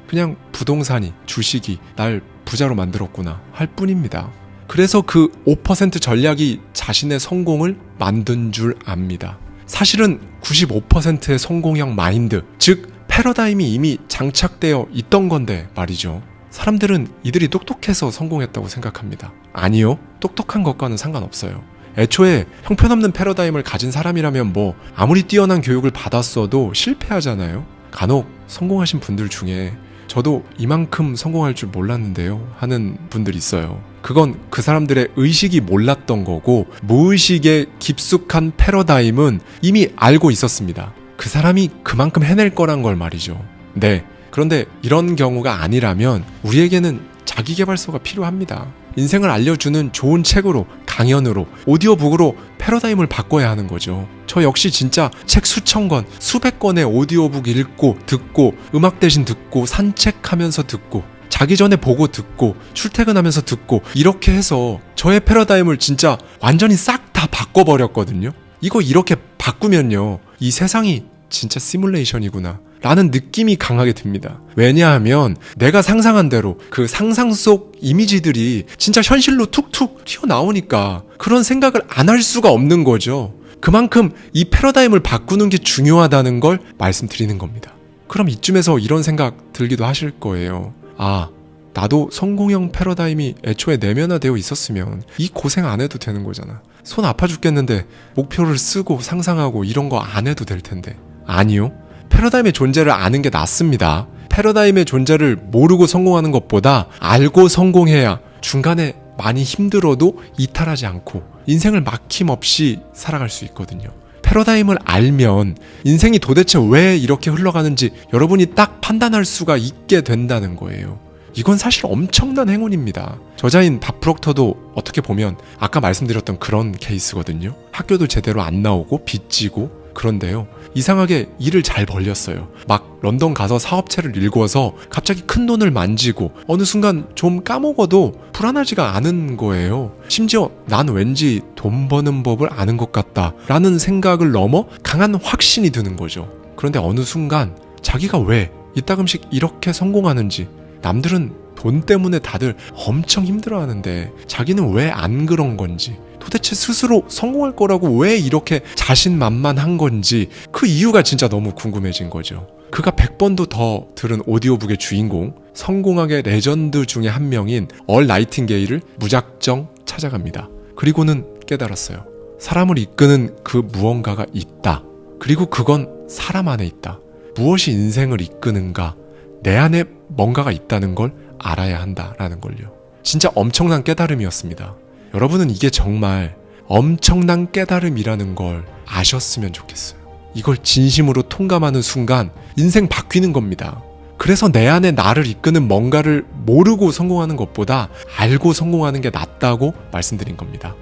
그냥 부동산이, 주식이 날 부자로 만들었구나 할 뿐입니다. 그래서 그 5% 전략이 자신의 성공을 만든 줄 압니다. 사실은 95%의 성공형 마인드, 즉 패러다임이 이미 장착되어 있던 건데 말이죠. 사람들은 이들이 똑똑해서 성공했다고 생각합니다. 아니요, 똑똑한 것과는 상관없어요. 애초에 형편없는 패러다임을 가진 사람이라면 아무리 뛰어난 교육을 받았어도 실패하잖아요. 간혹 성공하신 분들 중에 저도 이만큼 성공할 줄 몰랐는데요 하는 분들이 있어요. 그건 그 사람들의 의식이 몰랐던 거고 무의식의 깊숙한 패러다임은 이미 알고 있었습니다. 그 사람이 그만큼 해낼 거란 걸 말이죠. 네, 그런데 이런 경우가 아니라면 우리에게는 자기계발서가 필요합니다. 인생을 알려주는 좋은 책으로, 강연으로, 오디오북으로 패러다임을 바꿔야 하는 거죠. 저 역시 진짜 책 수천 권, 수백 권의 오디오북 읽고 듣고, 음악 대신 듣고, 산책하면서 듣고, 자기 전에 보고 듣고, 출퇴근하면서 듣고, 이렇게 해서 저의 패러다임을 진짜 완전히 싹 다 바꿔버렸거든요. 이거 이렇게 바꾸면요, 이 세상이 진짜 시뮬레이션이구나 라는 느낌이 강하게 듭니다. 왜냐하면 내가 상상한 대로 그 상상 속 이미지들이 진짜 현실로 툭툭 튀어나오니까 그런 생각을 안 할 수가 없는 거죠. 그만큼 이 패러다임을 바꾸는 게 중요하다는 걸 말씀드리는 겁니다. 그럼 이쯤에서 이런 생각 들기도 하실 거예요. 아, 나도 성공형 패러다임이 애초에 내면화되어 있었으면 이 고생 안 해도 되는 거잖아. 손 아파 죽겠는데 목표를 쓰고 상상하고 이런 거 안 해도 될 텐데. 아니요. 패러다임의 존재를 아는 게 낫습니다. 패러다임의 존재를 모르고 성공하는 것보다 알고 성공해야 중간에 많이 힘들어도 이탈하지 않고 인생을 막힘없이 살아갈 수 있거든요. 패러다임을 알면 인생이 도대체 왜 이렇게 흘러가는지 여러분이 딱 판단할 수가 있게 된다는 거예요. 이건 사실 엄청난 행운입니다. 저자인 밥 프록터도 어떻게 보면 아까 말씀드렸던 그런 케이스거든요. 학교도 제대로 안 나오고 빚지고, 그런데요, 이상하게 일을 잘 벌렸어요. 막 런던 가서 사업체를 일궈서 갑자기 큰 돈을 만지고 어느 순간 좀 까먹어도 불안하지가 않은 거예요. 심지어 난 왠지 돈 버는 법을 아는 것 같다 라는 생각을 넘어 강한 확신이 드는 거죠. 그런데 어느 순간 자기가 왜 이따금씩 이렇게 성공하는지, 남들은 돈 때문에 다들 엄청 힘들어하는데 자기는 왜 안 그런 건지, 도대체 스스로 성공할 거라고 왜 이렇게 자신만만한 건지, 그 이유가 진짜 너무 궁금해진 거죠. 그가 100번도 더 들은 오디오북의 주인공, 성공학의 레전드 중에 한 명인 얼 나이팅게일을 무작정 찾아갑니다. 그리고는 깨달았어요. 사람을 이끄는 그 무언가가 있다. 그리고 그건 사람 안에 있다. 무엇이 인생을 이끄는가? 내 안에 뭔가가 있다는 걸 알아야 한다라는 걸요. 진짜 엄청난 깨달음이었습니다. 여러분은 이게 정말 엄청난 깨달음이라는 걸 아셨으면 좋겠어요. 이걸 진심으로 통감하는 순간 인생 바뀌는 겁니다. 그래서 내 안에 나를 이끄는 뭔가를 모르고 성공하는 것보다 알고 성공하는 게 낫다고 말씀드린 겁니다.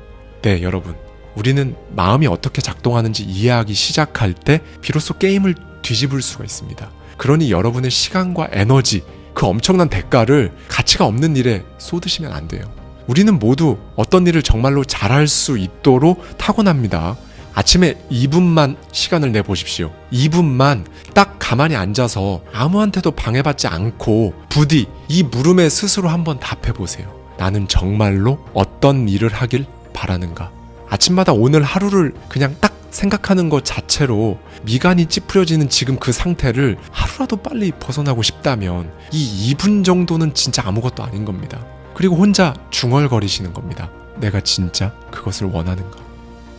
네, 여러분. 우리는 마음이 어떻게 작동하는지 이해하기 시작할 때 비로소 게임을 뒤집을 수가 있습니다. 그러니 여러분의 시간과 에너지, 그 엄청난 대가를 가치가 없는 일에 쏟으시면 안 돼요. 우리는 모두 어떤 일을 정말로 잘할 수 있도록 타고납니다. 아침에 2분만 시간을 내보십시오. 2분만 딱 가만히 앉아서 아무한테도 방해받지 않고 부디 이 물음에 스스로 한번 답해보세요. 나는 정말로 어떤 일을 하길 바라는가? 아침마다 오늘 하루를 그냥 딱 생각하는 것 자체로 미간이 찌푸려지는 지금 그 상태를 하루라도 빨리 벗어나고 싶다면 이 2분 정도는 진짜 아무것도 아닌 겁니다. 그리고 혼자 중얼거리시는 겁니다. 내가 진짜 그것을 원하는가?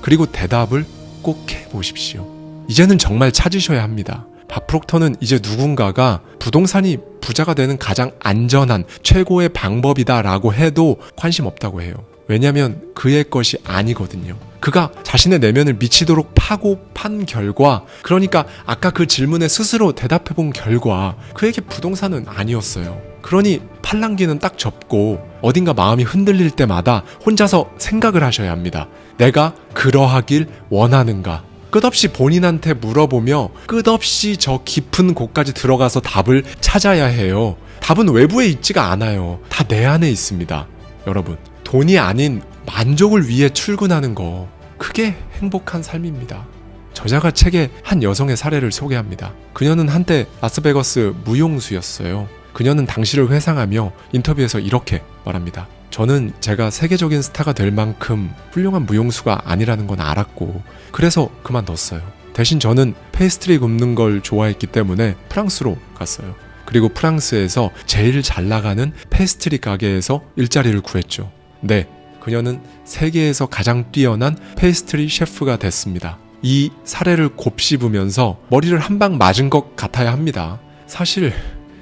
그리고 대답을 꼭 해보십시오. 이제는 정말 찾으셔야 합니다. 밥 프록터는 이제 누군가가 부동산이 부자가 되는 가장 안전한 최고의 방법이다라고 해도 관심 없다고 해요. 왜냐면 그의 것이 아니거든요. 그가 자신의 내면을 미치도록 파고 판 결과, 그러니까 아까 그 질문에 스스로 대답해본 결과 그에게 부동산은 아니었어요. 그러니 팔랑귀는 딱 접고 어딘가 마음이 흔들릴 때마다 혼자서 생각을 하셔야 합니다. 내가 그러하길 원하는가? 끝없이 본인한테 물어보며 끝없이 저 깊은 곳까지 들어가서 답을 찾아야 해요. 답은 외부에 있지가 않아요. 다 내 안에 있습니다. 여러분, 돈이 아닌 만족을 위해 출근하는 거, 그게 행복한 삶입니다. 저자가 책에 한 여성의 사례를 소개합니다. 그녀는 한때 라스베거스 무용수였어요. 그녀는 당시를 회상하며 인터뷰에서 이렇게 말합니다. 저는 제가 세계적인 스타가 될 만큼 훌륭한 무용수가 아니라는 건 알았고, 그래서 그만뒀어요. 대신 저는 페이스트리 굽는 걸 좋아했기 때문에 프랑스로 갔어요. 그리고 프랑스에서 제일 잘 나가는 페이스트리 가게에서 일자리를 구했죠. 네, 그녀는 세계에서 가장 뛰어난 페이스트리 셰프가 됐습니다. 이 사례를 곱씹으면서 머리를 한 방 맞은 것 같아야 합니다. 사실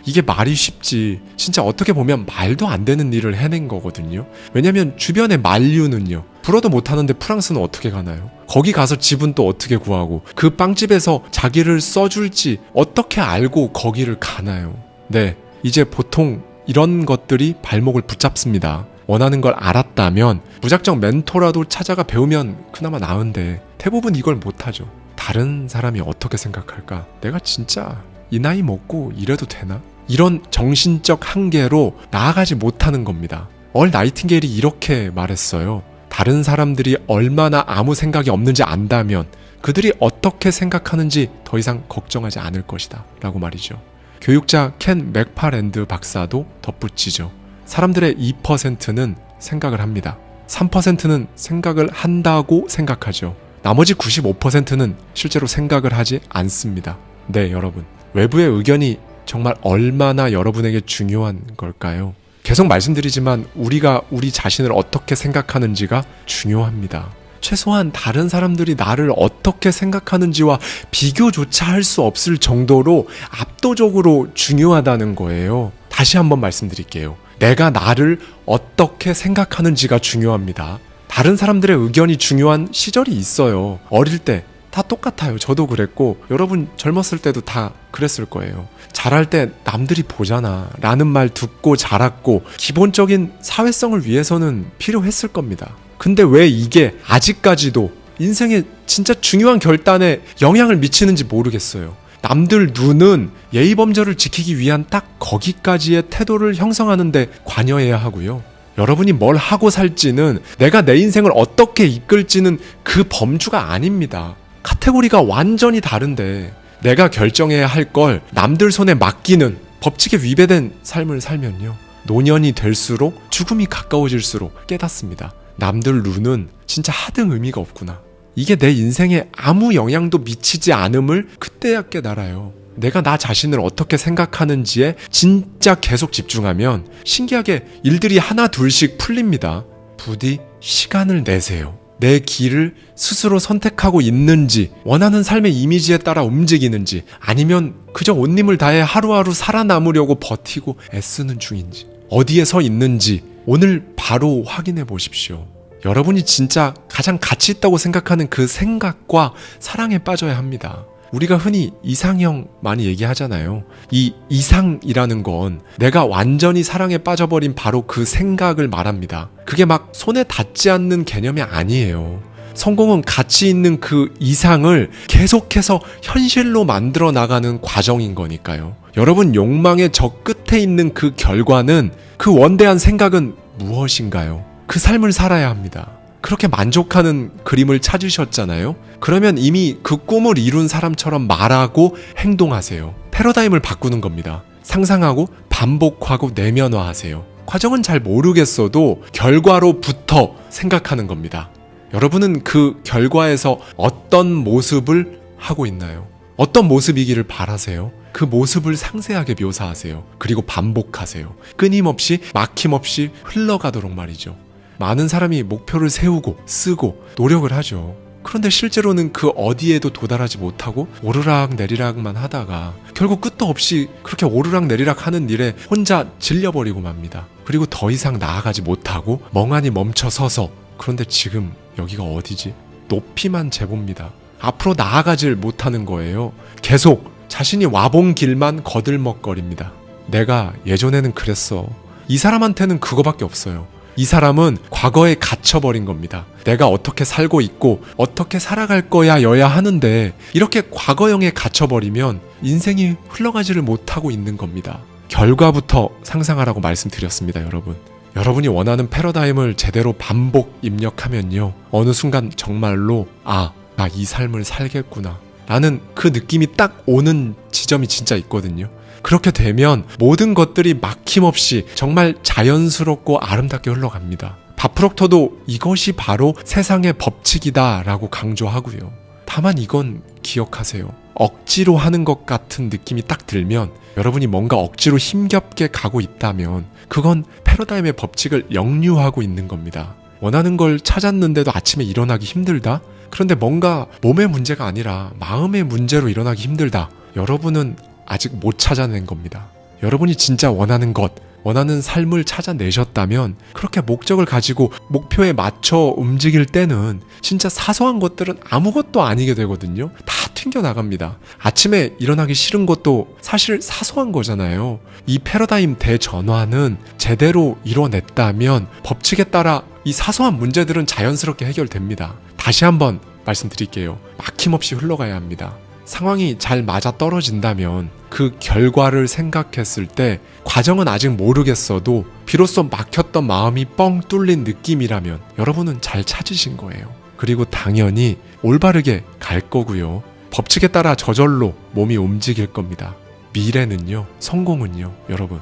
이게 말이 쉽지, 진짜 어떻게 보면 말도 안 되는 일을 해낸 거거든요. 왜냐면 주변의 만류는요, 불어도 못하는데 프랑스는 어떻게 가나요? 거기 가서 집은 또 어떻게 구하고, 그 빵집에서 자기를 써줄지 어떻게 알고 거기를 가나요? 네, 이제 보통 이런 것들이 발목을 붙잡습니다. 원하는 걸 알았다면 무작정 멘토라도 찾아가 배우면 그나마 나은데 대부분 이걸 못하죠. 다른 사람이 어떻게 생각할까? 내가 진짜 이 나이 먹고 이래도 되나? 이런 정신적 한계로 나아가지 못하는 겁니다. 나이팅게일이 이렇게 말했어요. 다른 사람들이 얼마나 아무 생각이 없는지 안다면 그들이 어떻게 생각하는지 더 이상 걱정하지 않을 것이다 라고 말이죠. 교육자 켄 맥파랜드 박사도 덧붙이죠. 사람들의 2%는 생각을 합니다. 3%는 생각을 한다고 생각하죠. 나머지 95%는 실제로 생각을 하지 않습니다. 네, 여러분. 외부의 의견이 정말 얼마나 여러분에게 중요한 걸까요? 계속 말씀드리지만 우리가 우리 자신을 어떻게 생각하는지가 중요합니다. 최소한 다른 사람들이 나를 어떻게 생각하는지와 비교조차 할 수 없을 정도로 압도적으로 중요하다는 거예요. 다시 한번 말씀드릴게요. 내가 나를 어떻게 생각하는지가 중요합니다. 다른 사람들의 의견이 중요한 시절이 있어요. 어릴 때 다 똑같아요. 저도 그랬고 여러분 젊었을 때도 다 그랬을 거예요. 자랄 때 남들이 보잖아 라는 말 듣고 자랐고 기본적인 사회성을 위해서는 필요했을 겁니다. 근데 왜 이게 아직까지도 인생의 진짜 중요한 결단에 영향을 미치는지 모르겠어요. 남들 눈은 예의 범절을 지키기 위한 딱 거기까지의 태도를 형성하는데 관여해야 하고요. 여러분이 뭘 하고 살지는 내가 내 인생을 어떻게 이끌지는 그 범주가 아닙니다. 카테고리가 완전히 다른데 내가 결정해야 할 걸 남들 손에 맡기는 법칙에 위배된 삶을 살면요. 노년이 될수록 죽음이 가까워질수록 깨닫습니다. 남들 눈은 진짜 하등 의미가 없구나. 이게 내 인생에 아무 영향도 미치지 않음을 그때야 깨달아요. 내가 나 자신을 어떻게 생각하는지에 진짜 계속 집중하면 신기하게 일들이 하나 둘씩 풀립니다. 부디 시간을 내세요. 내 길을 스스로 선택하고 있는지, 원하는 삶의 이미지에 따라 움직이는지, 아니면 그저 온 힘을 다해 하루하루 살아남으려고 버티고 애쓰는 중인지, 어디에 서 있는지 오늘 바로 확인해 보십시오. 여러분이 진짜 가장 가치 있다고 생각하는 그 생각과 사랑에 빠져야 합니다. 우리가 흔히 이상형 많이 얘기하잖아요. 이 이상이라는 건 내가 완전히 사랑에 빠져버린 바로 그 생각을 말합니다. 그게 막 손에 닿지 않는 개념이 아니에요. 성공은 가치 있는 그 이상을 계속해서 현실로 만들어 나가는 과정인 거니까요. 여러분 욕망의 저 끝에 있는 그 결과는, 그 원대한 생각은 무엇인가요? 그 삶을 살아야 합니다. 그렇게 만족하는 그림을 찾으셨잖아요? 그러면 이미 그 꿈을 이룬 사람처럼 말하고 행동하세요. 패러다임을 바꾸는 겁니다. 상상하고 반복하고 내면화하세요. 과정은 잘 모르겠어도 결과로부터 생각하는 겁니다. 여러분은 그 결과에서 어떤 모습을 하고 있나요? 어떤 모습이기를 바라세요? 그 모습을 상세하게 묘사하세요. 그리고 반복하세요. 끊임없이 막힘없이 흘러가도록 말이죠. 많은 사람이 목표를 세우고 쓰고 노력을 하죠. 그런데 실제로는 그 어디에도 도달하지 못하고 오르락 내리락만 하다가 결국 끝도 없이 그렇게 오르락 내리락 하는 일에 혼자 질려버리고 맙니다. 그리고 더 이상 나아가지 못하고 멍하니 멈춰서서, 그런데 지금 여기가 어디지? 높이만 재봅니다. 앞으로 나아가질 못하는 거예요. 계속 자신이 와본 길만 거들먹거립니다. 내가 예전에는 그랬어. 이 사람한테는 그거밖에 없어요. 이 사람은 과거에 갇혀버린 겁니다. 내가 어떻게 살고 있고 어떻게 살아갈 거야 여야 하는데 이렇게 과거형에 갇혀버리면 인생이 흘러가지를 못하고 있는 겁니다. 결과부터 상상하라고 말씀드렸습니다, 여러분. 여러분이 원하는 패러다임을 제대로 반복 입력하면요, 어느 순간 정말로 나 이 삶을 살겠구나 라는 그 느낌이 딱 오는 지점이 진짜 있거든요. 그렇게 되면 모든 것들이 막힘없이 정말 자연스럽고 아름답게 흘러갑니다. 바프록토도 이것이 바로 세상의 법칙이다 라고 강조하고요. 다만 이건 기억하세요. 억지로 하는 것 같은 느낌이 딱 들면, 여러분이 뭔가 억지로 힘겹게 가고 있다면 그건 패러다임의 법칙을 역류하고 있는 겁니다. 원하는 걸 찾았는데도 아침에 일어나기 힘들다? 그런데 뭔가 몸의 문제가 아니라 마음의 문제로 일어나기 힘들다. 여러분은 아직 못 찾아낸 겁니다. 여러분이 진짜 원하는 것, 원하는 삶을 찾아내셨다면 그렇게 목적을 가지고 목표에 맞춰 움직일 때는 진짜 사소한 것들은 아무것도 아니게 되거든요. 다 튕겨나갑니다. 아침에 일어나기 싫은 것도 사실 사소한 거잖아요. 이 패러다임 대전환은 제대로 이뤄냈다면 법칙에 따라 이 사소한 문제들은 자연스럽게 해결됩니다. 다시 한번 말씀드릴게요. 막힘없이 흘러가야 합니다. 상황이 잘 맞아 떨어진다면 그 결과를 생각했을 때 과정은 아직 모르겠어도 비로소 막혔던 마음이 뻥 뚫린 느낌이라면 여러분은 잘 찾으신 거예요. 그리고 당연히 올바르게 갈 거고요. 법칙에 따라 저절로 몸이 움직일 겁니다. 미래는요, 성공은요, 여러분,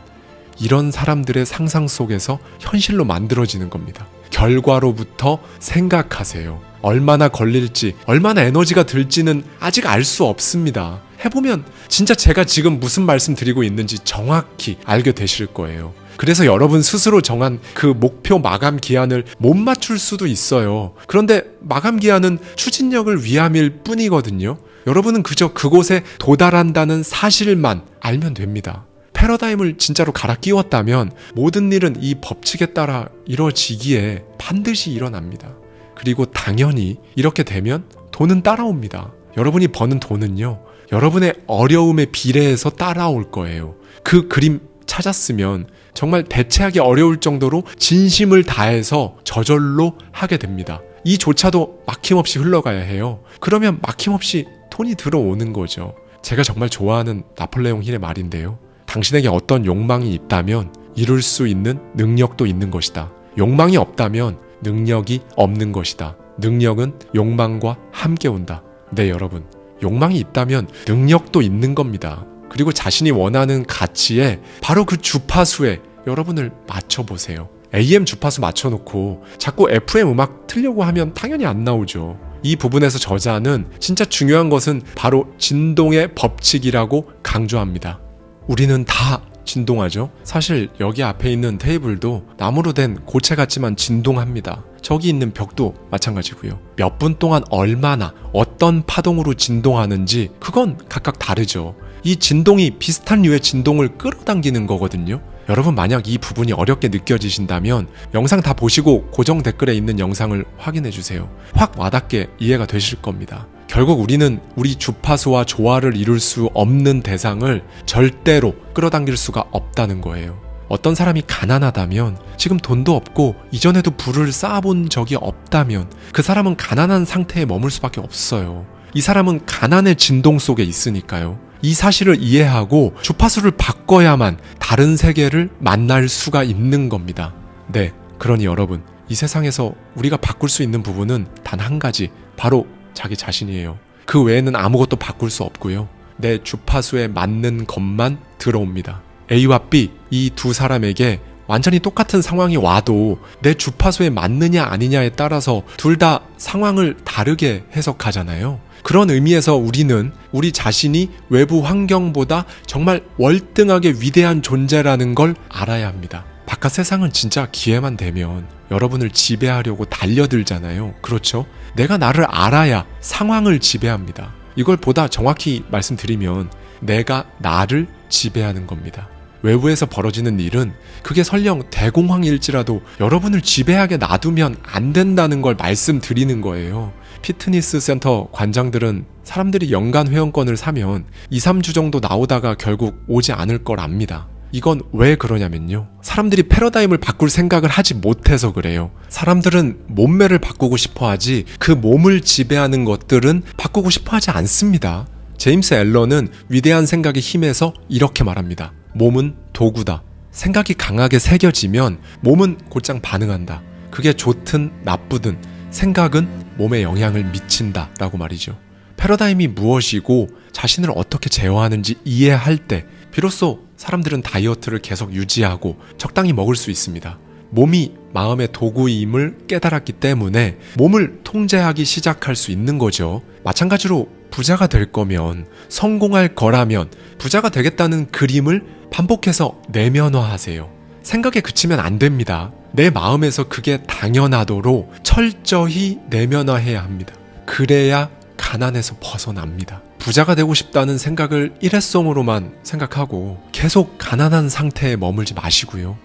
이런 사람들의 상상 속에서 현실로 만들어지는 겁니다. 결과로부터 생각하세요. 얼마나 걸릴지, 얼마나 에너지가 들지는 아직 알 수 없습니다. 해보면 진짜 제가 지금 무슨 말씀 드리고 있는지 정확히 알게 되실 거예요. 그래서 여러분 스스로 정한 그 목표 마감 기한을 못 맞출 수도 있어요. 그런데 마감 기한은 추진력을 위함일 뿐이거든요. 여러분은 그저 그곳에 도달한다는 사실만 알면 됩니다. 패러다임을 진짜로 갈아 끼웠다면 모든 일은 이 법칙에 따라 이루어지기에 반드시 일어납니다. 그리고 당연히 이렇게 되면 돈은 따라옵니다. 여러분이 버는 돈은요, 여러분의 어려움에 비례해서 따라올 거예요. 그 그림 찾았으면 정말 대체하기 어려울 정도로 진심을 다해서 저절로 하게 됩니다. 이조차도 막힘없이 흘러가야 해요. 그러면 막힘없이 돈이 들어오는 거죠. 제가 정말 좋아하는 나폴레옹 힐의 말인데요. 당신에게 어떤 욕망이 있다면 이룰 수 있는 능력도 있는 것이다. 욕망이 없다면 능력이 없는 것이다. 능력은 욕망과 함께 온다. 네, 여러분. 욕망이 있다면 능력도 있는 겁니다. 그리고 자신이 원하는 가치에 바로 그 주파수에 여러분을 맞춰보세요. AM 주파수 맞춰놓고 자꾸 FM 음악 틀려고 하면 당연히 안 나오죠. 이 부분에서 저자는 진짜 중요한 것은 바로 진동의 법칙이라고 강조합니다. 우리는 다 진동하죠. 사실 여기 앞에 있는 테이블도 나무로 된 고체 같지만 진동합니다. 저기 있는 벽도 마찬가지고요. 몇 분 동안 얼마나 어떤 파동으로 진동하는지 그건 각각 다르죠. 이 진동이 비슷한 류의 진동을 끌어당기는 거거든요. 여러분 만약 이 부분이 어렵게 느껴지신다면 영상 다 보시고 고정 댓글에 있는 영상을 확인해 주세요. 확 와닿게 이해가 되실 겁니다. 결국 우리는 우리 주파수와 조화를 이룰 수 없는 대상을 절대로 끌어당길 수가 없다는 거예요. 어떤 사람이 가난하다면, 지금 돈도 없고 이전에도 부를 쌓아본 적이 없다면 그 사람은 가난한 상태에 머물 수밖에 없어요. 이 사람은 가난의 진동 속에 있으니까요. 이 사실을 이해하고 주파수를 바꿔야만 다른 세계를 만날 수가 있는 겁니다. 네, 그러니 여러분, 이 세상에서 우리가 바꿀 수 있는 부분은 단 한 가지, 바로 자기 자신이에요. 그 외에는 아무것도 바꿀 수 없고요. 내 주파수에 맞는 것만 들어옵니다. A와 B, 이 두 사람에게 완전히 똑같은 상황이 와도 내 주파수에 맞느냐 아니냐에 따라서 둘 다 상황을 다르게 해석하잖아요. 그런 의미에서 우리는 우리 자신이 외부 환경보다 정말 월등하게 위대한 존재라는 걸 알아야 합니다. 바깥 세상은 진짜 기회만 되면 여러분을 지배하려고 달려들잖아요. 그렇죠? 내가 나를 알아야 상황을 지배합니다. 이걸 보다 정확히 말씀드리면 내가 나를 지배하는 겁니다. 외부에서 벌어지는 일은 그게 설령 대공황일지라도 여러분을 지배하게 놔두면 안 된다는 걸 말씀드리는 거예요. 피트니스 센터 관장들은 사람들이 연간 회원권을 사면 2-3주 정도 나오다가 결국 오지 않을 걸 압니다. 이건 왜 그러냐면요. 사람들이 패러다임을 바꿀 생각을 하지 못해서 그래요. 사람들은 몸매를 바꾸고 싶어 하지 그 몸을 지배하는 것들은 바꾸고 싶어 하지 않습니다. 제임스 앨런은 위대한 생각의 힘에서 이렇게 말합니다. 몸은 도구다. 생각이 강하게 새겨지면 몸은 곧장 반응한다. 그게 좋든 나쁘든 생각은 몸에 영향을 미친다 라고 말이죠. 패러다임이 무엇이고 자신을 어떻게 제어하는지 이해할 때 비로소 사람들은 다이어트를 계속 유지하고 적당히 먹을 수 있습니다. 몸이 마음의 도구임을 깨달았기 때문에 몸을 통제하기 시작할 수 있는 거죠. 마찬가지로 부자가 될 거면, 성공할 거라면 부자가 되겠다는 그림을 반복해서 내면화하세요. 생각에 그치면 안 됩니다. 내 마음에서 그게 당연하도록 철저히 내면화해야 합니다. 그래야 가난에서 벗어납니다. 부자가 되고 싶다는 생각을 일회성으로만 생각하고 계속 가난한 상태에 머물지 마시고요.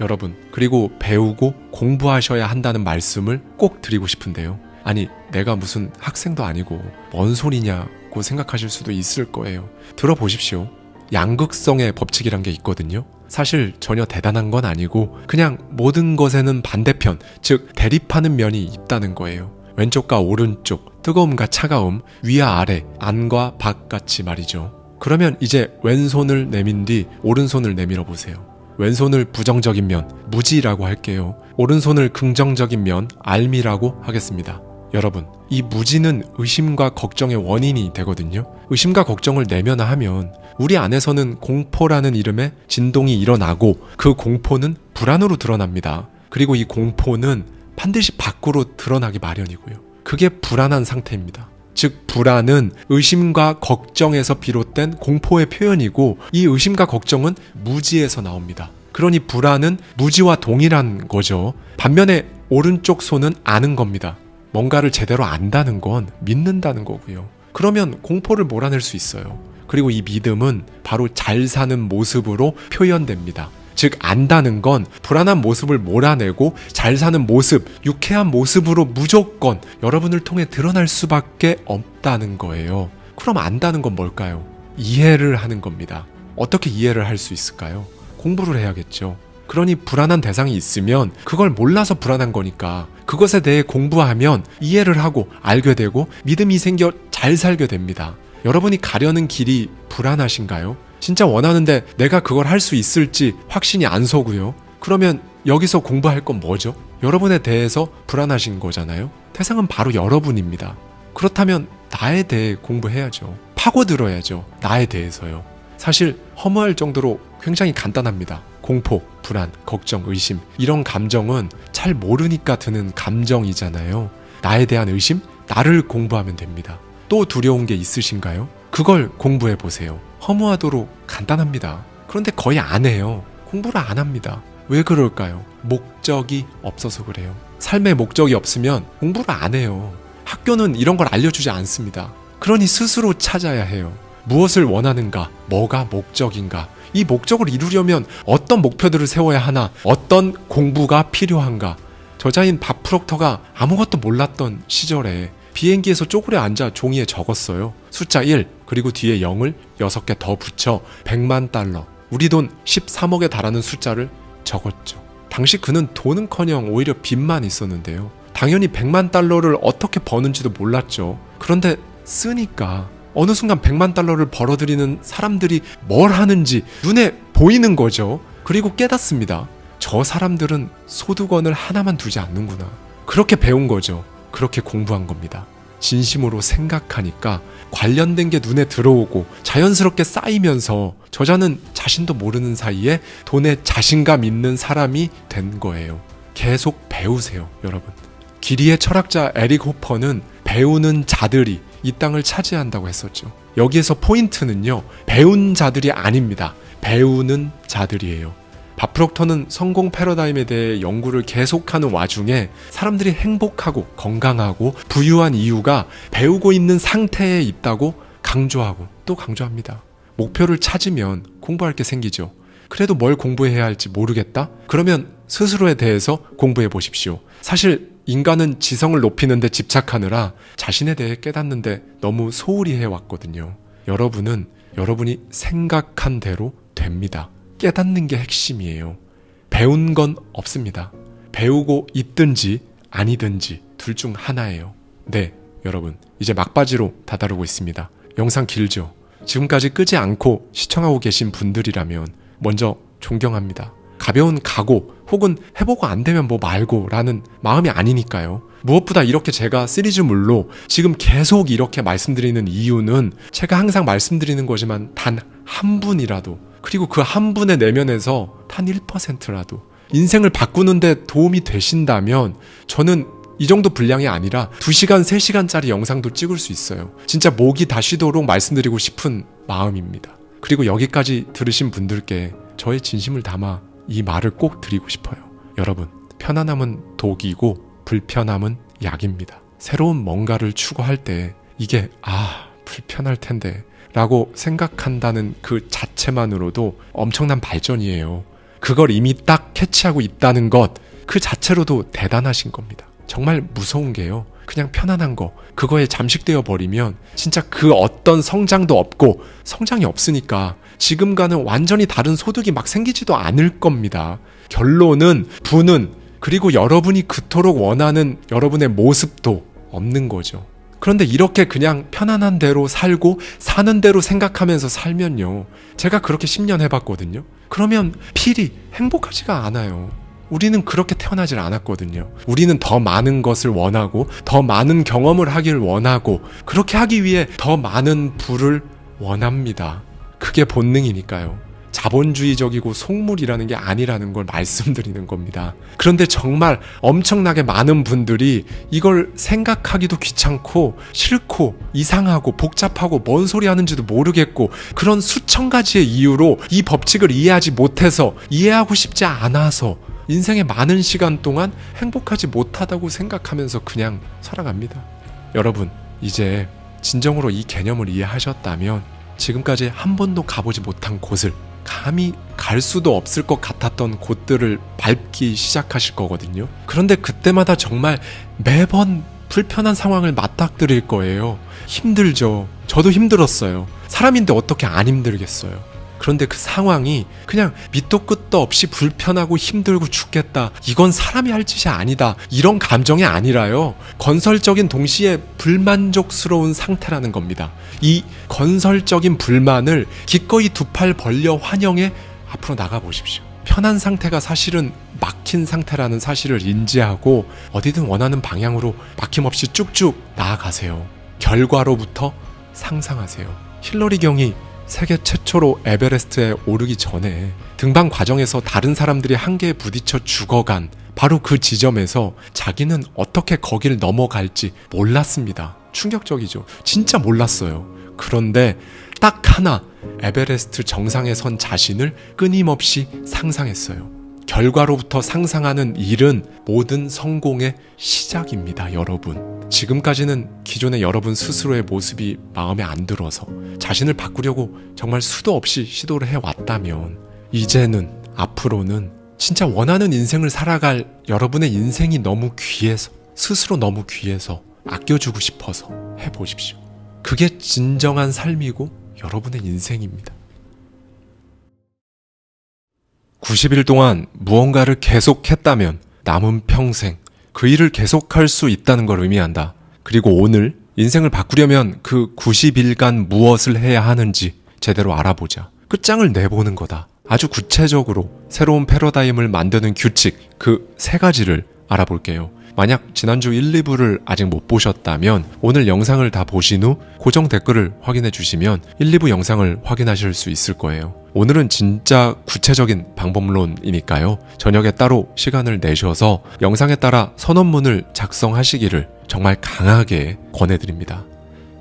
여러분, 그리고 배우고 공부하셔야 한다는 말씀을 꼭 드리고 싶은데요. 아니, 내가 무슨 학생도 아니고 뭔 소리냐고 생각하실 수도 있을 거예요. 들어보십시오. 양극성의 법칙이란 게 있거든요. 사실 전혀 대단한 건 아니고 그냥 모든 것에는 반대편, 즉 대립하는 면이 있다는 거예요. 왼쪽과 오른쪽, 뜨거움과 차가움, 위와 아래, 안과 밖 같이 말이죠. 그러면 이제 왼손을 내민 뒤 오른손을 내밀어 보세요. 왼손을 부정적인 면, 무지라고 할게요. 오른손을 긍정적인 면, 알미라고 하겠습니다. 여러분, 이 무지는 의심과 걱정의 원인이 되거든요. 의심과 걱정을 내면화하면 우리 안에서는 공포라는 이름의 진동이 일어나고 그 공포는 불안으로 드러납니다. 그리고 이 공포는 반드시 밖으로 드러나기 마련이고요. 그게 불안한 상태입니다. 즉 불안은 의심과 걱정에서 비롯된 공포의 표현이고 이 의심과 걱정은 무지에서 나옵니다. 그러니 불안은 무지와 동일한 거죠. 반면에 오른쪽 손은 아는 겁니다. 뭔가를 제대로 안다는 건 믿는다는 거고요. 그러면 공포를 몰아낼 수 있어요. 그리고 이 믿음은 바로 잘 사는 모습으로 표현됩니다. 즉 안다는 건 불안한 모습을 몰아내고 잘 사는 모습, 유쾌한 모습으로 무조건 여러분을 통해 드러날 수밖에 없다는 거예요. 그럼 안다는 건 뭘까요? 이해를 하는 겁니다. 어떻게 이해를 할 수 있을까요? 공부를 해야겠죠. 그러니 불안한 대상이 있으면 그걸 몰라서 불안한 거니까 그것에 대해 공부하면 이해를 하고 알게 되고 믿음이 생겨 잘 살게 됩니다. 여러분이 가려는 길이 불안하신가요? 진짜 원하는데 내가 그걸 할 수 있을지 확신이 안 서고요. 그러면 여기서 공부할 건 뭐죠? 여러분에 대해서 불안하신 거잖아요. 대상은 바로 여러분입니다. 그렇다면 나에 대해 공부해야죠. 파고들어야죠. 나에 대해서요. 사실 허무할 정도로 굉장히 간단합니다. 공포, 불안, 걱정, 의심 이런 감정은 잘 모르니까 드는 감정이잖아요. 나에 대한 의심? 나를 공부하면 됩니다. 또 두려운 게 있으신가요? 그걸 공부해 보세요. 허무하도록 간단합니다. 그런데 거의 안 해요. 공부를 안 합니다. 왜 그럴까요? 목적이 없어서 그래요. 삶의 목적이 없으면 공부를 안 해요. 학교는 이런 걸 알려주지 않습니다. 그러니 스스로 찾아야 해요. 무엇을 원하는가? 뭐가 목적인가? 이 목적을 이루려면 어떤 목표들을 세워야 하나? 어떤 공부가 필요한가? 저자인 밥 프록터가 아무것도 몰랐던 시절에 비행기에서 쪼그려 앉아 종이에 적었어요. 숫자 1, 그리고 뒤에 0을 6개 더 붙여 100만 달러, 우리 돈 13억에 달하는 숫자를 적었죠. 당시 그는 돈은커녕 오히려 빚만 있었는데요. 당연히 100만 달러를 어떻게 버는지도 몰랐죠. 그런데 쓰니까 어느 순간 100만 달러를 벌어들이는 사람들이 뭘 하는지 눈에 보이는 거죠. 그리고 깨닫습니다. 저 사람들은 소득원을 하나만 두지 않는구나. 그렇게 배운 거죠. 그렇게 공부한 겁니다. 진심으로 생각하니까 관련된 게 눈에 들어오고 자연스럽게 쌓이면서 저자는 자신도 모르는 사이에 돈에 자신감 있는 사람이 된 거예요. 계속 배우세요, 여러분. 기리의 철학자 에릭 호퍼는 배우는 자들이 이 땅을 차지한다고 했었죠. 여기에서 포인트는요, 배운 자들이 아닙니다. 배우는 자들이에요. 밥 프록터는 성공 패러다임에 대해 연구를 계속하는 와중에 사람들이 행복하고 건강하고 부유한 이유가 배우고 있는 상태에 있다고 강조하고 또 강조합니다. 목표를 찾으면 공부할 게 생기죠. 그래도 뭘 공부해야 할지 모르겠다? 그러면 스스로에 대해서 공부해 보십시오. 사실 인간은 지성을 높이는 데 집착하느라 자신에 대해 깨닫는데 너무 소홀히 해왔거든요. 여러분은 여러분이 생각한 대로 됩니다. 깨닫는 게 핵심이에요. 배운 건 없습니다. 배우고 있든지 아니든지 둘 중 하나예요. 네, 여러분, 이제 막바지로 다다르고 있습니다. 영상 길죠? 지금까지 끄지 않고 시청하고 계신 분들이라면 먼저 존경합니다. 가벼운 각오 혹은 해보고 안 되면 뭐 말고 라는 마음이 아니니까요. 무엇보다 이렇게 제가 시리즈물로 지금 계속 이렇게 말씀드리는 이유는 제가 항상 말씀드리는 거지만 단 한 분이라도, 그리고 그 한 분의 내면에서 단 1%라도 인생을 바꾸는데 도움이 되신다면 저는 이 정도 분량이 아니라 2시간, 3시간짜리 영상도 찍을 수 있어요. 진짜 목이 다 쉬도록 말씀드리고 싶은 마음입니다. 그리고 여기까지 들으신 분들께 저의 진심을 담아 이 말을 꼭 드리고 싶어요. 여러분, 편안함은 독이고 불편함은 약입니다. 새로운 뭔가를 추구할 때 이게 불편할 텐데 라고 생각한다는 그 자체만으로도 엄청난 발전이에요. 그걸 이미 딱 캐치하고 있다는 것, 그 자체로도 대단하신 겁니다. 정말 무서운 게요, 그냥 편안한 거, 그거에 잠식되어 버리면 진짜 그 어떤 성장도 없고, 성장이 없으니까 지금과는 완전히 다른 소득이 막 생기지도 않을 겁니다. 결론은 부는, 그리고 여러분이 그토록 원하는 여러분의 모습도 없는 거죠. 그런데 이렇게 그냥 편안한 대로 살고 사는 대로 생각하면서 살면요, 제가 그렇게 10년 해봤거든요. 그러면 필히 행복하지가 않아요. 우리는 그렇게 태어나질 않았거든요. 우리는 더 많은 것을 원하고 더 많은 경험을 하길 원하고, 그렇게 하기 위해 더 많은 부를 원합니다. 그게 본능이니까요. 자본주의적이고 속물이라는 게 아니라는 걸 말씀드리는 겁니다. 그런데 정말 엄청나게 많은 분들이 이걸 생각하기도 귀찮고 싫고 이상하고 복잡하고 뭔 소리 하는지도 모르겠고, 그런 수천 가지의 이유로 이 법칙을 이해하지 못해서, 이해하고 싶지 않아서 인생의 많은 시간 동안 행복하지 못하다고 생각하면서 그냥 살아갑니다. 여러분, 이제 진정으로 이 개념을 이해하셨다면 지금까지 한 번도 가보지 못한 곳을, 감히 갈 수도 없을 것 같았던 곳들을 밟기 시작하실 거거든요. 그런데 그때마다 정말 매번 불편한 상황을 맞닥뜨릴 거예요. 힘들죠. 저도 힘들었어요. 사람인데 어떻게 안 힘들겠어요. 그런데 그 상황이 그냥 밑도 끝도 없이 불편하고 힘들고 죽겠다, 이건 사람이 할 짓이 아니다, 이런 감정이 아니라요, 건설적인 동시에 불만족스러운 상태라는 겁니다. 이 건설적인 불만을 기꺼이 두 팔 벌려 환영해 앞으로 나가보십시오. 편한 상태가 사실은 막힌 상태라는 사실을 인지하고 어디든 원하는 방향으로 막힘없이 쭉쭉 나아가세요. 결과로부터 상상하세요. 힐러리 경이 세계 최초로 에베레스트에 오르기 전에 등반 과정에서 다른 사람들이 한계에 부딪혀 죽어간 바로 그 지점에서 자기는 어떻게 거길 넘어갈지 몰랐습니다. 충격적이죠. 진짜 몰랐어요. 그런데 딱 하나, 에베레스트 정상에 선 자신을 끊임없이 상상했어요. 결과로부터 상상하는 일은 모든 성공의 시작입니다, 여러분. 지금까지는 기존의 여러분 스스로의 모습이 마음에 안 들어서 자신을 바꾸려고 정말 수도 없이 시도를 해왔다면, 이제는, 앞으로는 진짜 원하는 인생을 살아갈 여러분의 인생이 너무 귀해서, 스스로 너무 귀해서 아껴주고 싶어서 해보십시오. 그게 진정한 삶이고 여러분의 인생입니다. 90일 동안 무언가를 계속했다면 남은 평생 그 일을 계속할 수 있다는 걸 의미한다. 그리고 오늘 인생을 바꾸려면 그 90일간 무엇을 해야 하는지 제대로 알아보자. 끝장을 내보는 거다. 아주 구체적으로 새로운 패러다임을 만드는 규칙, 그 3가지를 알아볼게요. 만약 지난주 1, 2부를 아직 못 보셨다면 오늘 영상을 다 보신 후 고정 댓글을 확인해 주시면 1, 2부 영상을 확인하실 수 있을 거예요. 오늘은 진짜 구체적인 방법론이니까요. 저녁에 따로 시간을 내셔서 영상에 따라 선언문을 작성하시기를 정말 강하게 권해드립니다.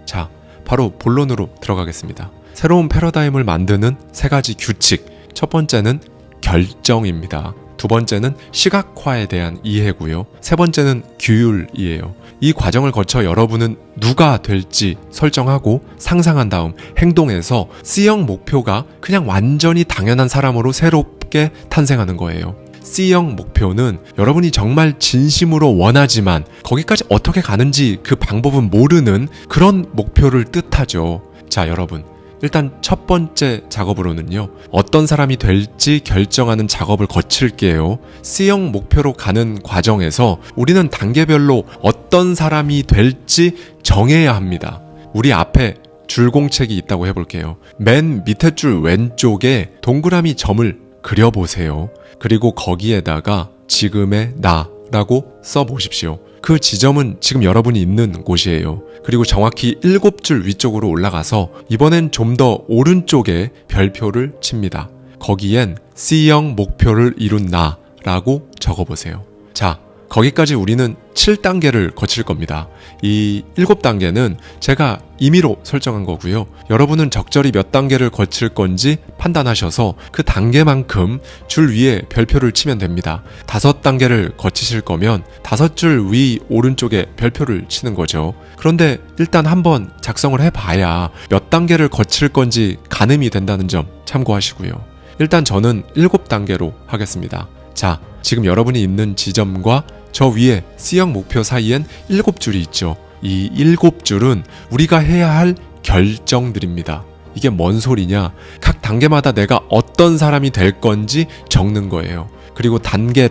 자, 바로 본론으로 들어가겠습니다. 새로운 패러다임을 만드는 3가지 규칙. 첫 번째는 결정입니다. 두 번째는 시각화에 대한 이해고요. 세 번째는 규율이에요. 이 과정을 거쳐 여러분은 누가 될지 설정하고 상상한 다음 행동해서 C형 목표가 그냥 완전히 당연한 사람으로 새롭게 탄생하는 거예요. C형 목표는 여러분이 정말 진심으로 원하지만 거기까지 어떻게 가는지 그 방법은 모르는 그런 목표를 뜻하죠. 자, 여러분. 일단 첫 번째 작업으로는요, 어떤 사람이 될지 결정하는 작업을 거칠게요. C형 목표로 가는 과정에서 우리는 단계별로 어떤 사람이 될지 정해야 합니다. 우리 앞에 줄공책이 있다고 해볼게요. 맨 밑에 줄 왼쪽에 동그라미 점을 그려보세요. 그리고 거기에다가 지금의 나라고 써보십시오. 그 지점은 지금 여러분이 있는 곳이에요. 그리고 정확히 7줄 위쪽으로 올라가서 이번엔 좀 더 오른쪽에 별표를 칩니다. 거기엔 C형 목표를 이룬 나라고 적어보세요. 자, 거기까지 우리는 7단계를 거칠 겁니다. 이 7단계는 제가 임의로 설정한 거고요. 여러분은 적절히 몇 단계를 거칠 건지 판단하셔서 그 단계만큼 줄 위에 별표를 치면 됩니다. 5단계를 거치실 거면 5줄 위 오른쪽에 별표를 치는 거죠. 그런데 일단 한번 작성을 해봐야 몇 단계를 거칠 건지 가늠이 된다는 점 참고하시고요. 일단 저는 7단계로 하겠습니다. 자, 지금 여러분이 있는 지점과 저 위에 C형 목표 사이엔 7줄이 있죠. 이 7줄은 우리가 해야 할 결정들입니다. 이게 뭔 소리냐? 각 단계마다 내가 어떤 사람이 될 건지 적는 거예요. 그리고 단계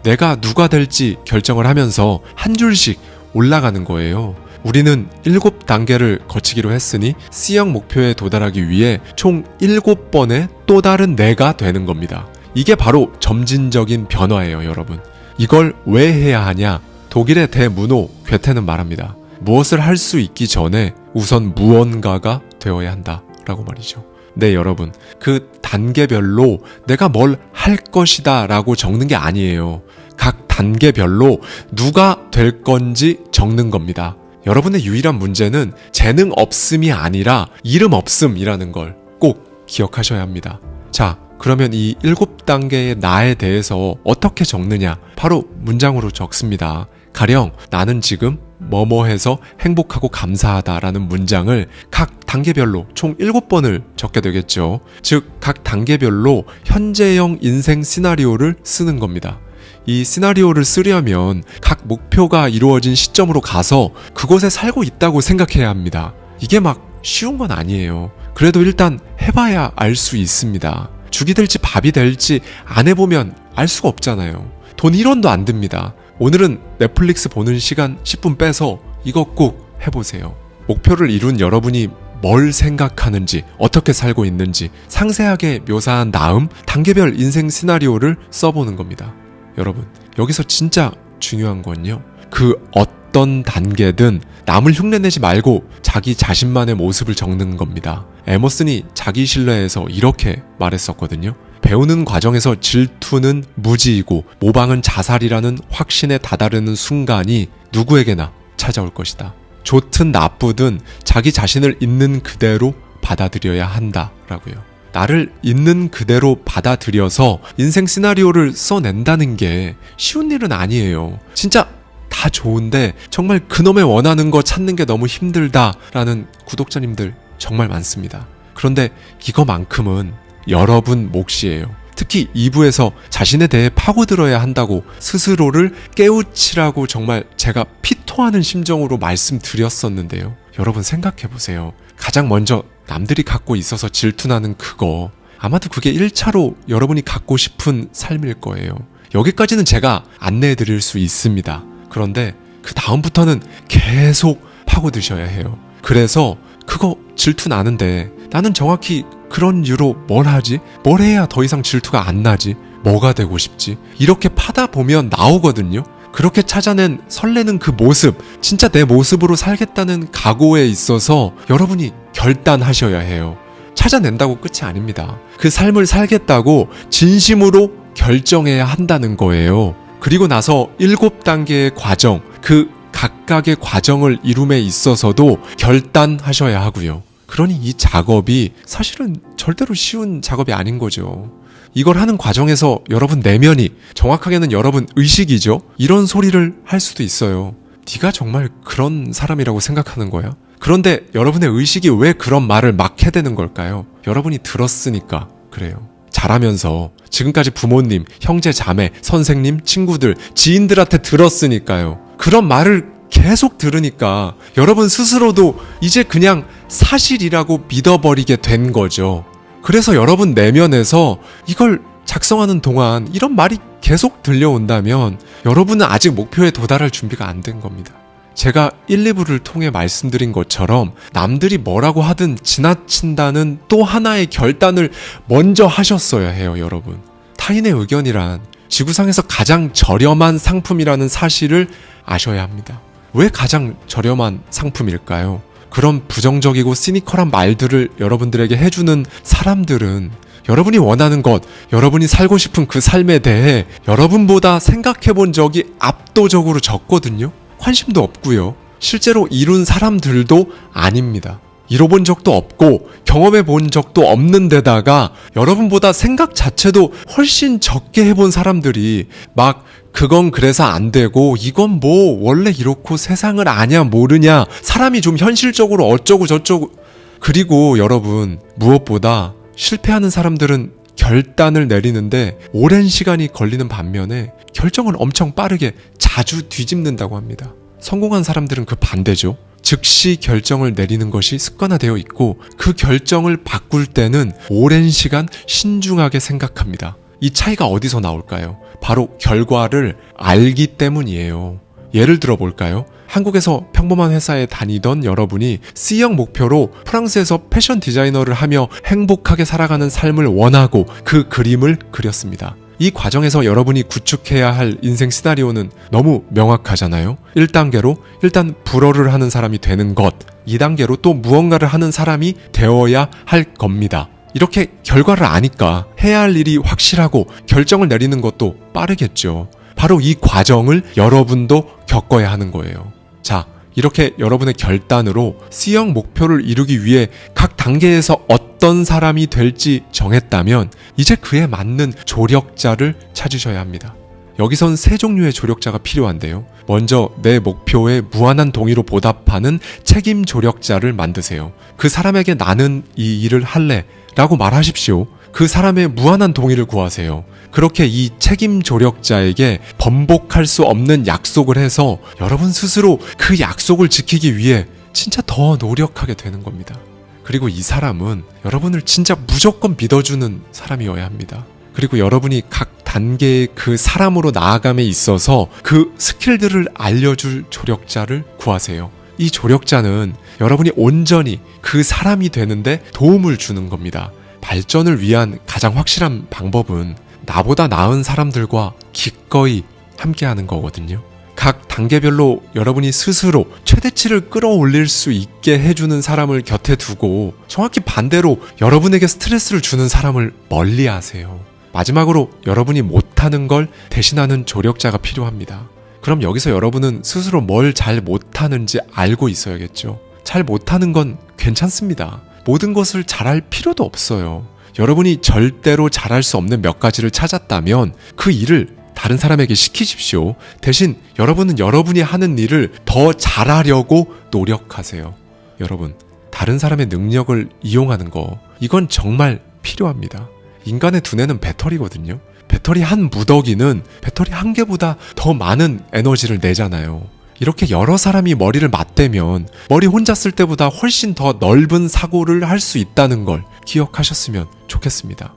내가 누가 될지 결정을 하면서 한 줄씩 올라가는 거예요. 우리는 7단계를 거치기로 했으니 C형 목표에 도달하기 위해 총 7번의 또 다른 내가 되는 겁니다. 이게 바로 점진적인 변화예요, 여러분. 이걸 왜 해야 하냐? 독일의 대문호 괴테는 말합니다. 무엇을 할 수 있기 전에 우선 무언가가 되어야 한다 라고 말이죠. 네, 여러분, 그 단계별로 내가 뭘 할 것이다 라고 적는 게 아니에요. 각 단계별로 누가 될 건지 적는 겁니다. 여러분의 유일한 문제는 재능 없음이 아니라 이름 없음이라는 걸 꼭 기억하셔야 합니다. 자, 그러면 이 7단계의 나에 대해서 어떻게 적느냐? 바로 문장으로 적습니다. 가령 나는 지금 뭐뭐해서 행복하고 감사하다라는 문장을 각 단계별로 총 7번을 적게 되겠죠. 즉, 각 단계별로 현재형 인생 시나리오를 쓰는 겁니다. 이 시나리오를 쓰려면 각 목표가 이루어진 시점으로 가서 그곳에 살고 있다고 생각해야 합니다. 이게 막 쉬운 건 아니에요. 그래도 일단 해봐야 알 수 있습니다. 죽이 될지 밥이 될지 안 해보면 알 수가 없잖아요. 돈 1원도 안 듭니다. 오늘은 넷플릭스 보는 시간 10분 빼서 이거 꼭 해보세요. 목표를 이룬 여러분이 뭘 생각하는지, 어떻게 살고 있는지 상세하게 묘사한 다음 단계별 인생 시나리오를 써보는 겁니다. 여러분, 여기서 진짜 중요한 건요, 그 어떤 단계든 남을 흉내내지 말고 자기 자신만의 모습을 적는 겁니다. 에머슨이 자기 신뢰에서 이렇게 말했었거든요. 배우는 과정에서 질투는 무지이고 모방은 자살이라는 확신에 다다르는 순간이 누구에게나 찾아올 것이다. 좋든 나쁘든 자기 자신을 있는 그대로 받아들여야 한다라고요. 나를 있는 그대로 받아들여서 인생 시나리오를 써낸다는 게 쉬운 일은 아니에요. 진짜 다 좋은데 정말 그놈의 원하는 거 찾는 게 너무 힘들다라는 구독자님들 정말 많습니다. 그런데 이거만큼은 여러분 몫이에요. 특히 2부에서 자신에 대해 파고들어야 한다고 스스로를 깨우치라고 정말 제가 피토하는 심정으로 말씀드렸었는데요. 여러분 생각해보세요. 가장 먼저 남들이 갖고 있어서 질투나는 그거, 아마도 그게 1차로 여러분이 갖고 싶은 삶일 거예요. 여기까지는 제가 안내해드릴 수 있습니다. 그런데 그 다음부터는 계속 파고드셔야 해요. 그래서 그거 질투 나는데 나는 정확히 그런 이유로 뭘 하지? 뭘 해야 더 이상 질투가 안 나지? 뭐가 되고 싶지? 이렇게 파다 보면 나오거든요. 그렇게 찾아낸 설레는 그 모습, 진짜 내 모습으로 살겠다는 각오에 있어서 여러분이 결단하셔야 해요. 찾아낸다고 끝이 아닙니다. 그 삶을 살겠다고 진심으로 결정해야 한다는 거예요. 그리고 나서 7단계의 과정, 그 각각의 과정을 이룸에 있어서도 결단하셔야 하고요. 그러니 이 작업이 사실은 절대로 쉬운 작업이 아닌 거죠. 이걸 하는 과정에서 여러분 내면이, 정확하게는 여러분 의식이죠. 이런 소리를 할 수도 있어요. 네가 정말 그런 사람이라고 생각하는 거야? 그런데 여러분의 의식이 왜 그런 말을 막 해대는 걸까요? 여러분이 들었으니까 그래요. 자라면서 지금까지 부모님, 형제, 자매, 선생님, 친구들, 지인들한테 들었으니까요. 그런 말을 계속 들으니까 여러분 스스로도 이제 그냥 사실이라고 믿어버리게 된 거죠. 그래서 여러분 내면에서 이걸 작성하는 동안 이런 말이 계속 들려온다면 여러분은 아직 목표에 도달할 준비가 안 된 겁니다. 제가 1, 2부를 통해 말씀드린 것처럼 남들이 뭐라고 하든 지나친다는 또 하나의 결단을 먼저 하셨어야 해요, 여러분. 타인의 의견이란 지구상에서 가장 저렴한 상품이라는 사실을 아셔야 합니다. 왜 가장 저렴한 상품일까요? 그런 부정적이고 시니컬한 말들을 여러분들에게 해주는 사람들은 여러분이 원하는 것, 여러분이 살고 싶은 그 삶에 대해 여러분보다 생각해 본 적이 압도적으로 적거든요. 관심도 없고요. 실제로 이룬 사람들도 아닙니다. 이뤄본 적도 없고 경험해 본 적도 없는 데다가 여러분보다 생각 자체도 훨씬 적게 해본 사람들이 막 그건 그래서 안 되고 이건 뭐 원래 이렇고 세상을 아냐 모르냐, 사람이 좀 현실적으로 어쩌고 저쩌고. 그리고 여러분, 무엇보다 실패하는 사람들은 결단을 내리는데 오랜 시간이 걸리는 반면에 결정을 엄청 빠르게 자주 뒤집는다고 합니다. 성공한 사람들은 그 반대죠. 즉시 결정을 내리는 것이 습관화되어 있고 그 결정을 바꿀 때는 오랜 시간 신중하게 생각합니다. 이 차이가 어디서 나올까요? 바로 결과를 알기 때문이에요. 예를 들어 볼까요? 한국에서 평범한 회사에 다니던 여러분이 C형 목표로 프랑스에서 패션 디자이너를 하며 행복하게 살아가는 삶을 원하고 그 그림을 그렸습니다. 이 과정에서 여러분이 구축해야 할 인생 시나리오는 너무 명확하잖아요. 1단계로 일단 불어를 하는 사람이 되는 것, 2단계로 또 무언가를 하는 사람이 되어야 할 겁니다. 이렇게 결과를 아니까 해야 할 일이 확실하고 결정을 내리는 것도 빠르겠죠. 바로 이 과정을 여러분도 겪어야 하는 거예요. 자, 이렇게 여러분의 결단으로 C형 목표를 이루기 위해 각 단계에서 어떤 사람이 될지 정했다면 이제 그에 맞는 조력자를 찾으셔야 합니다. 여기선 세 종류의 조력자가 필요한데요. 먼저 내 목표에 무한한 동의로 보답하는 책임 조력자를 만드세요. 그 사람에게 나는 이 일을 할래 라고 말하십시오. 그 사람의 무한한 동의를 구하세요. 그렇게 이 책임 조력자에게 번복할 수 없는 약속을 해서 여러분 스스로 그 약속을 지키기 위해 진짜 더 노력하게 되는 겁니다. 그리고 이 사람은 여러분을 진짜 무조건 믿어주는 사람이어야 합니다. 그리고 여러분이 각 단계의 그 사람으로 나아감에 있어서 그 스킬들을 알려줄 조력자를 구하세요. 이 조력자는 여러분이 온전히 그 사람이 되는데 도움을 주는 겁니다. 발전을 위한 가장 확실한 방법은 나보다 나은 사람들과 기꺼이 함께하는 거거든요. 각 단계별로 여러분이 스스로 최대치를 끌어올릴 수 있게 해주는 사람을 곁에 두고 정확히 반대로 여러분에게 스트레스를 주는 사람을 멀리하세요. 마지막으로 여러분이 못하는 걸 대신하는 조력자가 필요합니다. 그럼 여기서 여러분은 스스로 뭘 잘 못하는지 알고 있어야겠죠. 잘 못하는 건 괜찮습니다. 모든 것을 잘할 필요도 없어요. 여러분이 절대로 잘할 수 없는 몇 가지를 찾았다면 그 일을 다른 사람에게 시키십시오. 대신 여러분은 여러분이 하는 일을 더 잘하려고 노력하세요. 여러분, 다른 사람의 능력을 이용하는 거, 이건 정말 필요합니다. 인간의 두뇌는 배터리거든요. 배터리 한 무더기는 배터리 한 개보다 더 많은 에너지를 내잖아요. 이렇게 여러 사람이 머리를 맞대면 머리 혼자 쓸 때보다 훨씬 더 넓은 사고를 할 수 있다는 걸 기억하셨으면 좋겠습니다.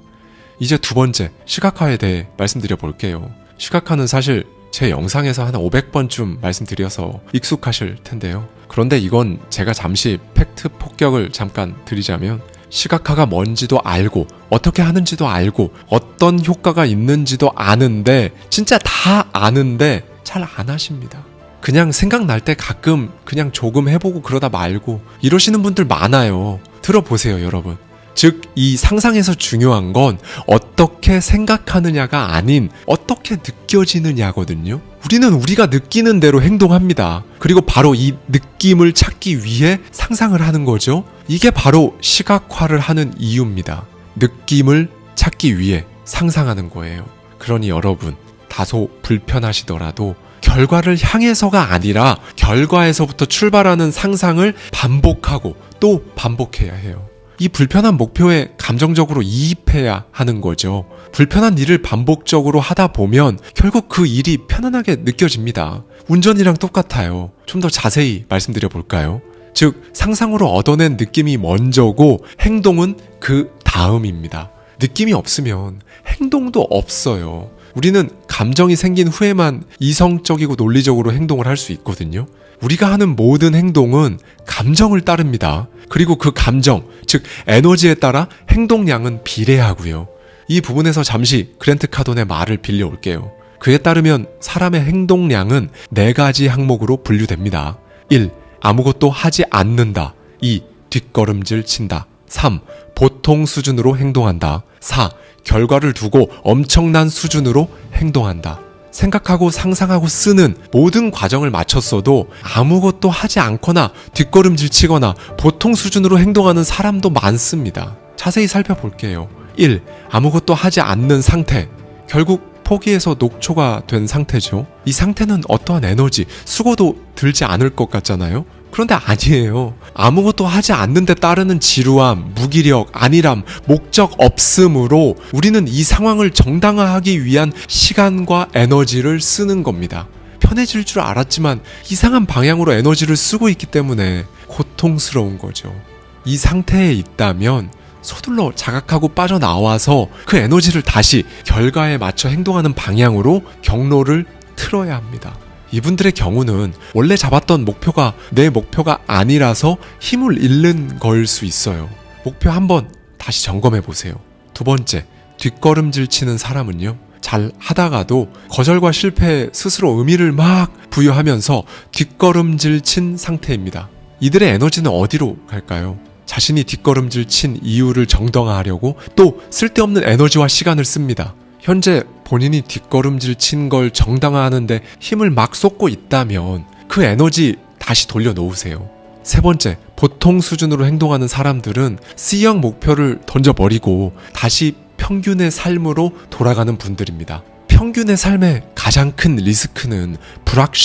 이제 두 번째, 시각화에 대해 말씀드려 볼게요. 시각화는 사실 제 영상에서 한 500번쯤 말씀드려서 익숙하실 텐데요. 그런데 이건 제가 잠시 팩트 폭격을 잠깐 드리자면 시각화가 뭔지도 알고 어떻게 하는지도 알고 어떤 효과가 있는지도 아는데 진짜 다 아는데 잘 안 하십니다. 그냥 생각날 때 가끔 그냥 조금 해보고 그러다 말고 이러시는 분들 많아요. 들어보세요, 여러분. 즉, 이 상상에서 중요한 건 어떻게 생각하느냐가 아닌 어떻게 느껴지느냐거든요. 우리는 우리가 느끼는 대로 행동합니다. 그리고 바로 이 느낌을 찾기 위해 상상을 하는 거죠. 이게 바로 시각화를 하는 이유입니다. 느낌을 찾기 위해 상상하는 거예요. 그러니 여러분, 다소 불편하시더라도 결과를 향해서가 아니라 결과에서부터 출발하는 상상을 반복하고 또 반복해야 해요. 이 불편한 목표에 감정적으로 이입해야 하는 거죠. 불편한 일을 반복적으로 하다 보면 결국 그 일이 편안하게 느껴집니다. 운전이랑 똑같아요. 좀 더 자세히 말씀드려 볼까요? 즉, 상상으로 얻어낸 느낌이 먼저고 행동은 그 다음입니다. 느낌이 없으면 행동도 없어요. 우리는 감정이 생긴 후에만 이성적이고 논리적으로 행동을 할 수 있거든요. 우리가 하는 모든 행동은 감정을 따릅니다. 그리고 그 감정, 즉 에너지에 따라 행동량은 비례하고요. 이 부분에서 잠시 그랜트 카돈의 말을 빌려올게요. 그에 따르면 사람의 행동량은 4가지 항목으로 분류됩니다. 1. 아무것도 하지 않는다. 2. 뒷걸음질 친다. 3. 보통 수준으로 행동한다. 4. 결과를 두고 엄청난 수준으로 행동한다. 생각하고 상상하고 쓰는 모든 과정을 마쳤어도 아무것도 하지 않거나 뒷걸음질 치거나 보통 수준으로 행동하는 사람도 많습니다. 자세히 살펴볼게요. 1. 아무것도 하지 않는 상태. 결국 포기해서 녹초가 된 상태죠. 이 상태는 어떠한 에너지, 수고도 들지 않을 것 같잖아요. 그런데 아니에요. 아무것도 하지 않는데 따르는 지루함, 무기력, 안일함, 목적 없음으로 우리는 이 상황을 정당화하기 위한 시간과 에너지를 쓰는 겁니다. 편해질 줄 알았지만 이상한 방향으로 에너지를 쓰고 있기 때문에 고통스러운 거죠. 이 상태에 있다면 서둘러 자각하고 빠져나와서 그 에너지를 다시 결과에 맞춰 행동하는 방향으로 경로를 틀어야 합니다. 이분들의 경우는 원래 잡았던 목표가 내 목표가 아니라서 힘을 잃는 거일 수 있어요. 목표 한번 다시 점검해 보세요. 두 번째, 뒷걸음질 치는 사람은요, 잘 하다가도 거절과 실패에 스스로 의미를 막 부여하면서 뒷걸음질 친 상태입니다. 이들의 에너지는 어디로 갈까요? 자신이 뒷걸음질 친 이유를 정당화하려고 또 쓸데없는 에너지와 시간을 씁니다. 현재 본인이 뒷걸음질 친 걸 정당화하는데 힘을 막 쏟고 있다면 그 에너지 다시 돌려놓으세요. 세 번째, 보통 수준으로 행동하는 사람들은 C형 목표를 던져버리고 다시 평균의 삶으로 돌아가는 분들입니다. 평균의 삶의 가장 큰 리스크는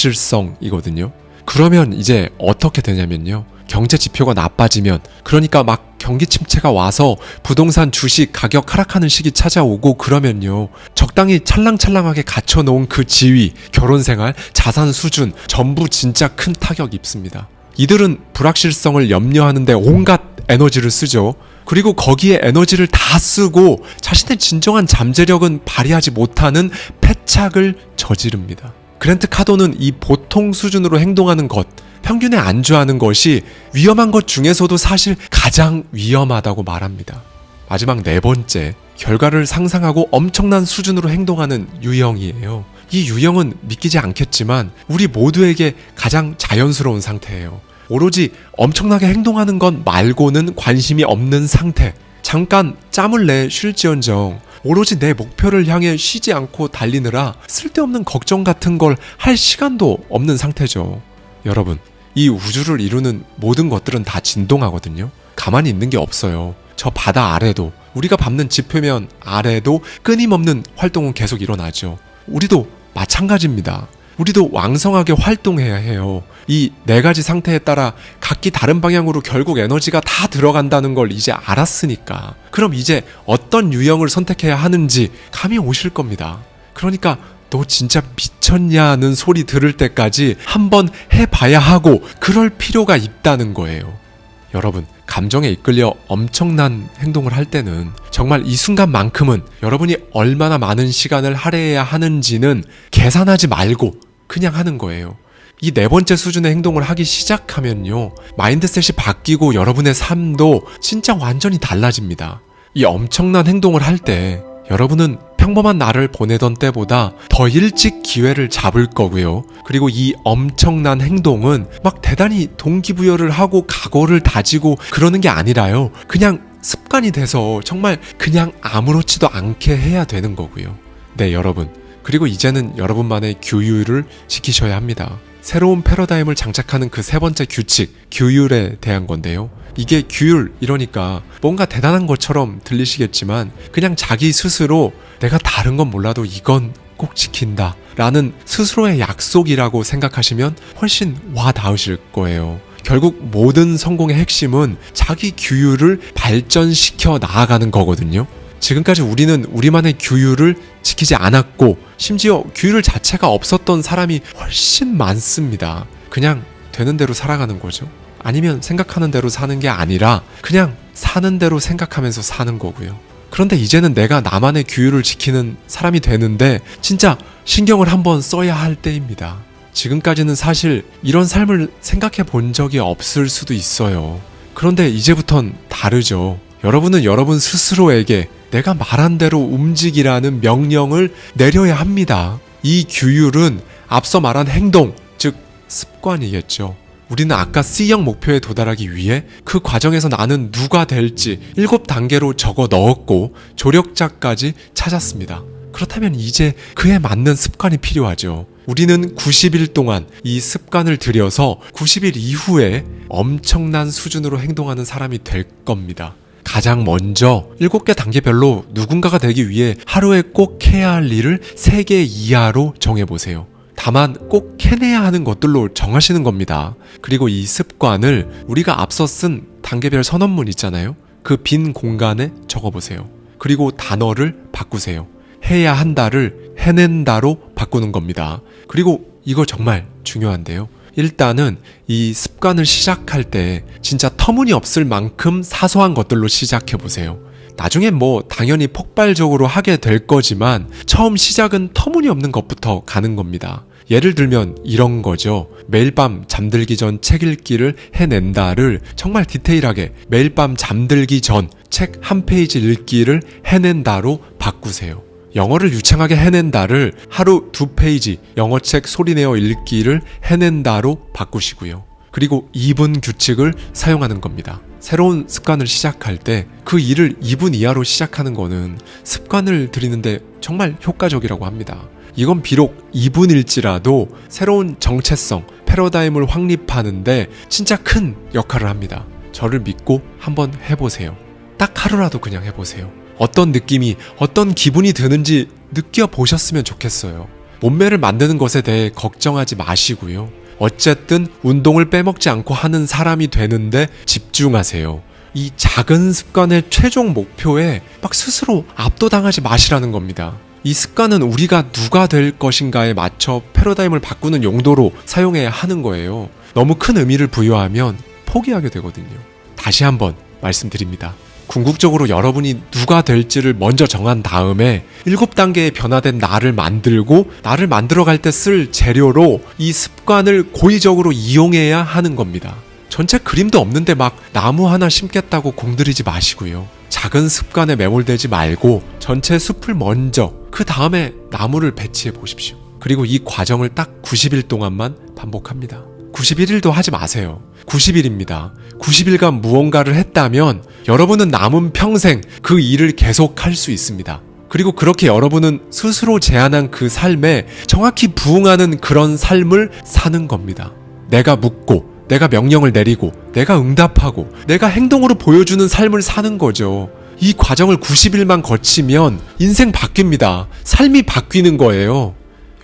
불확실성이거든요. 그러면 이제 어떻게 되냐면요, 경제 지표가 나빠지면, 그러니까 막 경기 침체가 와서 부동산 주식 가격 하락하는 시기 찾아오고 그러면요, 적당히 찰랑찰랑하게 갖춰놓은 그 지위, 결혼생활, 자산 수준 전부 진짜 큰 타격 입습니다. 이들은 불확실성을 염려하는데 온갖 에너지를 쓰죠. 그리고 거기에 에너지를 다 쓰고 자신의 진정한 잠재력은 발휘하지 못하는 패착을 저지릅니다. 그랜트 카도는 이 보통 수준으로 행동하는 것, 평균에 안주하는 것이 위험한 것 중에서도 사실 가장 위험하다고 말합니다. 마지막 네 번째, 결과를 상상하고 엄청난 수준으로 행동하는 유형이에요. 이 유형은 믿기지 않겠지만 우리 모두에게 가장 자연스러운 상태예요. 오로지 엄청나게 행동하는 것 말고는 관심이 없는 상태. 잠깐 짬을 내 쉴지언정 오로지 내 목표를 향해 쉬지 않고 달리느라 쓸데없는 걱정 같은 걸 할 시간도 없는 상태죠. 여러분, 이 우주를 이루는 모든 것들은 다 진동하거든요. 가만히 있는 게 없어요. 저 바다 아래도, 우리가 밟는 지표면 아래도 끊임없는 활동은 계속 일어나죠. 우리도 마찬가지입니다. 우리도 왕성하게 활동해야 해요. 이 네 가지 상태에 따라 각기 다른 방향으로 결국 에너지가 다 들어간다는 걸 이제 알았으니까, 그럼 이제 어떤 유형을 선택해야 하는지 감이 오실 겁니다. 그러니까 너 진짜 미쳤냐는 소리 들을 때까지 한번 해봐야 하고 그럴 필요가 있다는 거예요. 여러분, 감정에 이끌려 엄청난 행동을 할 때는 정말 이 순간만큼은 여러분이 얼마나 많은 시간을 할애해야 하는지는 계산하지 말고 그냥 하는 거예요. 이 네 번째 수준의 행동을 하기 시작하면요, 마인드셋이 바뀌고 여러분의 삶도 진짜 완전히 달라집니다. 이 엄청난 행동을 할 때 여러분은 평범한 날을 보내던 때보다 더 일찍 기회를 잡을 거고요. 그리고 이 엄청난 행동은 막 대단히 동기부여를 하고 각오를 다지고 그러는 게 아니라요, 그냥 습관이 돼서 정말 그냥 아무렇지도 않게 해야 되는 거고요. 네, 여러분. 그리고 이제는 여러분만의 규율을 지키셔야 합니다. 새로운 패러다임을 장착하는 그 세 번째 규칙, 규율에 대한 건데요. 이게 규율 이러니까 뭔가 대단한 것처럼 들리시겠지만 그냥 자기 스스로 내가 다른 건 몰라도 이건 꼭 지킨다 라는 스스로의 약속이라고 생각하시면 훨씬 와 닿으실 거예요. 결국 모든 성공의 핵심은 자기 규율을 발전시켜 나아가는 거거든요. 지금까지 우리는 우리만의 규율을 지키지 않았고 심지어 규율 자체가 없었던 사람이 훨씬 많습니다. 그냥 되는 대로 살아가는 거죠. 아니면 생각하는 대로 사는 게 아니라 그냥 사는 대로 생각하면서 사는 거고요. 그런데 이제는 내가 나만의 규율을 지키는 사람이 되는데 진짜 신경을 한번 써야 할 때입니다. 지금까지는 사실 이런 삶을 생각해 본 적이 없을 수도 있어요. 그런데 이제부턴 다르죠. 여러분은 여러분 스스로에게 내가 말한 대로 움직이라는 명령을 내려야 합니다. 이 규율은 앞서 말한 행동, 즉 습관이겠죠. 우리는 아까 C형 목표에 도달하기 위해 그 과정에서 나는 누가 될지 7단계로 적어 넣었고 조력자까지 찾았습니다. 그렇다면 이제 그에 맞는 습관이 필요하죠. 우리는 90일 동안 이 습관을 들여서 90일 이후에 엄청난 수준으로 행동하는 사람이 될 겁니다. 가장 먼저 7개 단계별로 누군가가 되기 위해 하루에 꼭 해야 할 일을 3개 이하로 정해보세요. 다만 꼭 해내야 하는 것들로 정하시는 겁니다. 그리고 이 습관을 우리가 앞서 쓴 단계별 선언문 있잖아요. 그 빈 공간에 적어보세요. 그리고 단어를 바꾸세요. 해야 한다를 해낸다로 바꾸는 겁니다. 그리고 이거 정말 중요한데요. 일단은 이 습관을 시작할 때 진짜 터무니없을 만큼 사소한 것들로 시작해보세요. 나중에 당연히 폭발적으로 하게 될 거지만 처음 시작은 터무니없는 것부터 가는 겁니다. 예를 들면 이런 거죠. 매일 밤 잠들기 전 책 읽기를 해낸다를 정말 디테일하게 매일 밤 잠들기 전 책 한 페이지 읽기를 해낸다로 바꾸세요. 영어를 유창하게 해낸다를 하루 2페이지 영어책 소리내어 읽기를 해낸다로 바꾸시고요. 그리고 2분 규칙을 사용하는 겁니다. 새로운 습관을 시작할 때 그 일을 2분 이하로 시작하는 거는 습관을 들이는데 정말 효과적이라고 합니다. 이건 비록 2분일지라도 새로운 정체성, 패러다임을 확립하는데 진짜 큰 역할을 합니다. 저를 믿고 한번 해보세요. 딱 하루라도 그냥 해보세요. 어떤 느낌이, 어떤 기분이 드는지 느껴보셨으면 좋겠어요. 몸매를 만드는 것에 대해 걱정하지 마시고요. 어쨌든 운동을 빼먹지 않고 하는 사람이 되는데 집중하세요. 이 작은 습관의 최종 목표에 막 스스로 압도당하지 마시라는 겁니다. 이 습관은 우리가 누가 될 것인가에 맞춰 패러다임을 바꾸는 용도로 사용해야 하는 거예요. 너무 큰 의미를 부여하면 포기하게 되거든요. 다시 한번 말씀드립니다. 궁극적으로 여러분이 누가 될지를 먼저 정한 다음에 7단계의 변화된 나를 만들고 나를 만들어갈 때 쓸 재료로 이 습관을 고의적으로 이용해야 하는 겁니다. 전체 그림도 없는데 막 나무 하나 심겠다고 공들이지 마시고요. 작은 습관에 매몰되지 말고 전체 숲을 먼저 그 다음에 나무를 배치해 보십시오. 그리고 이 과정을 딱 90일 동안만 반복합니다. 91일도 하지 마세요. 90일입니다. 90일간 무언가를 했다면 여러분은 남은 평생 그 일을 계속 할 수 있습니다. 그리고 그렇게 여러분은 스스로 제안한 그 삶에 정확히 부응하는 그런 삶을 사는 겁니다. 내가 묻고, 내가 명령을 내리고, 내가 응답하고, 내가 행동으로 보여주는 삶을 사는 거죠. 이 과정을 90일만 거치면 인생 바뀝니다. 삶이 바뀌는 거예요.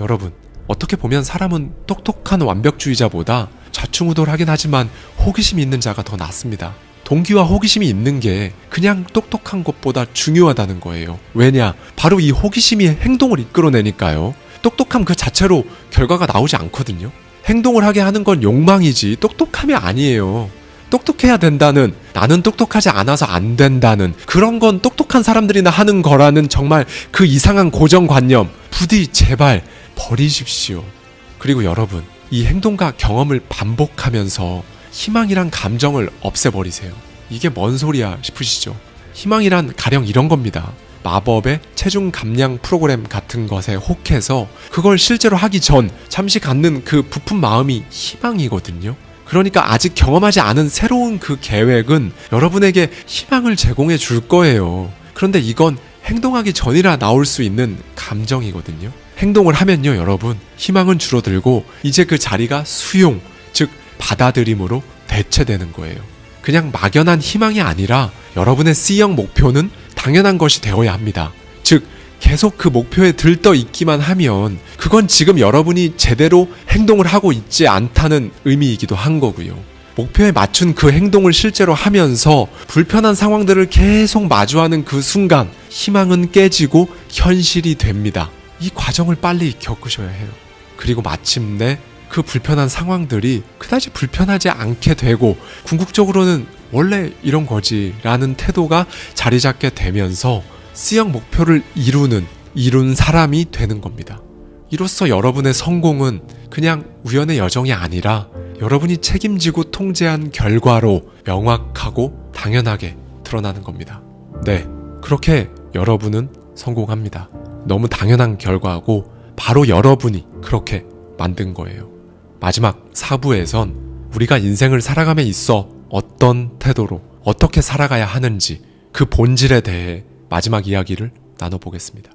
여러분, 어떻게 보면 사람은 똑똑한 완벽주의자보다 좌충우돌하긴 하지만 호기심이 있는 자가 더 낫습니다. 동기와 호기심이 있는 게 그냥 똑똑한 것보다 중요하다는 거예요. 왜냐? 바로 이 호기심이 행동을 이끌어내니까요. 똑똑함 그 자체로 결과가 나오지 않거든요. 행동을 하게 하는 건 욕망이지 똑똑함이 아니에요. 똑똑해야 된다는, 나는 똑똑하지 않아서 안 된다는, 그런 건 똑똑한 사람들이나 하는 거라는 정말 그 이상한 고정관념 부디 제발 버리십시오. 그리고 여러분, 이 행동과 경험을 반복하면서 희망이란 감정을 없애버리세요. 이게 뭔 소리야 싶으시죠? 희망이란 가령 이런 겁니다. 마법의 체중 감량 프로그램 같은 것에 혹해서 그걸 실제로 하기 전 잠시 갖는 그 부푼 마음이 희망이거든요. 그러니까 아직 경험하지 않은 새로운 그 계획은 여러분에게 희망을 제공해 줄 거예요. 그런데 이건 행동하기 전이라 나올 수 있는 감정이거든요. 행동을 하면요, 여러분, 희망은 줄어들고 이제 그 자리가 수용, 즉 받아들임으로 대체되는 거예요. 그냥 막연한 희망이 아니라 여러분의 C형 목표는 당연한 것이 되어야 합니다. 즉 계속 그 목표에 들떠 있기만 하면 그건 지금 여러분이 제대로 행동을 하고 있지 않다는 의미이기도 한 거고요. 목표에 맞춘 그 행동을 실제로 하면서 불편한 상황들을 계속 마주하는 그 순간 희망은 깨지고 현실이 됩니다. 이 과정을 빨리 겪으셔야 해요. 그리고 마침내 그 불편한 상황들이 그다지 불편하지 않게 되고 궁극적으로는 원래 이런 거지 라는 태도가 자리 잡게 되면서 C형 목표를 이룬 사람이 되는 겁니다. 이로써 여러분의 성공은 그냥 우연의 여정이 아니라 여러분이 책임지고 통제한 결과로 명확하고 당연하게 드러나는 겁니다. 네, 그렇게 여러분은 성공합니다. 너무 당연한 결과고 바로 여러분이 그렇게 만든 거예요. 마지막 4부에선 우리가 인생을 살아감에 있어 어떤 태도로 어떻게 살아가야 하는지 그 본질에 대해 마지막 이야기를 나눠보겠습니다.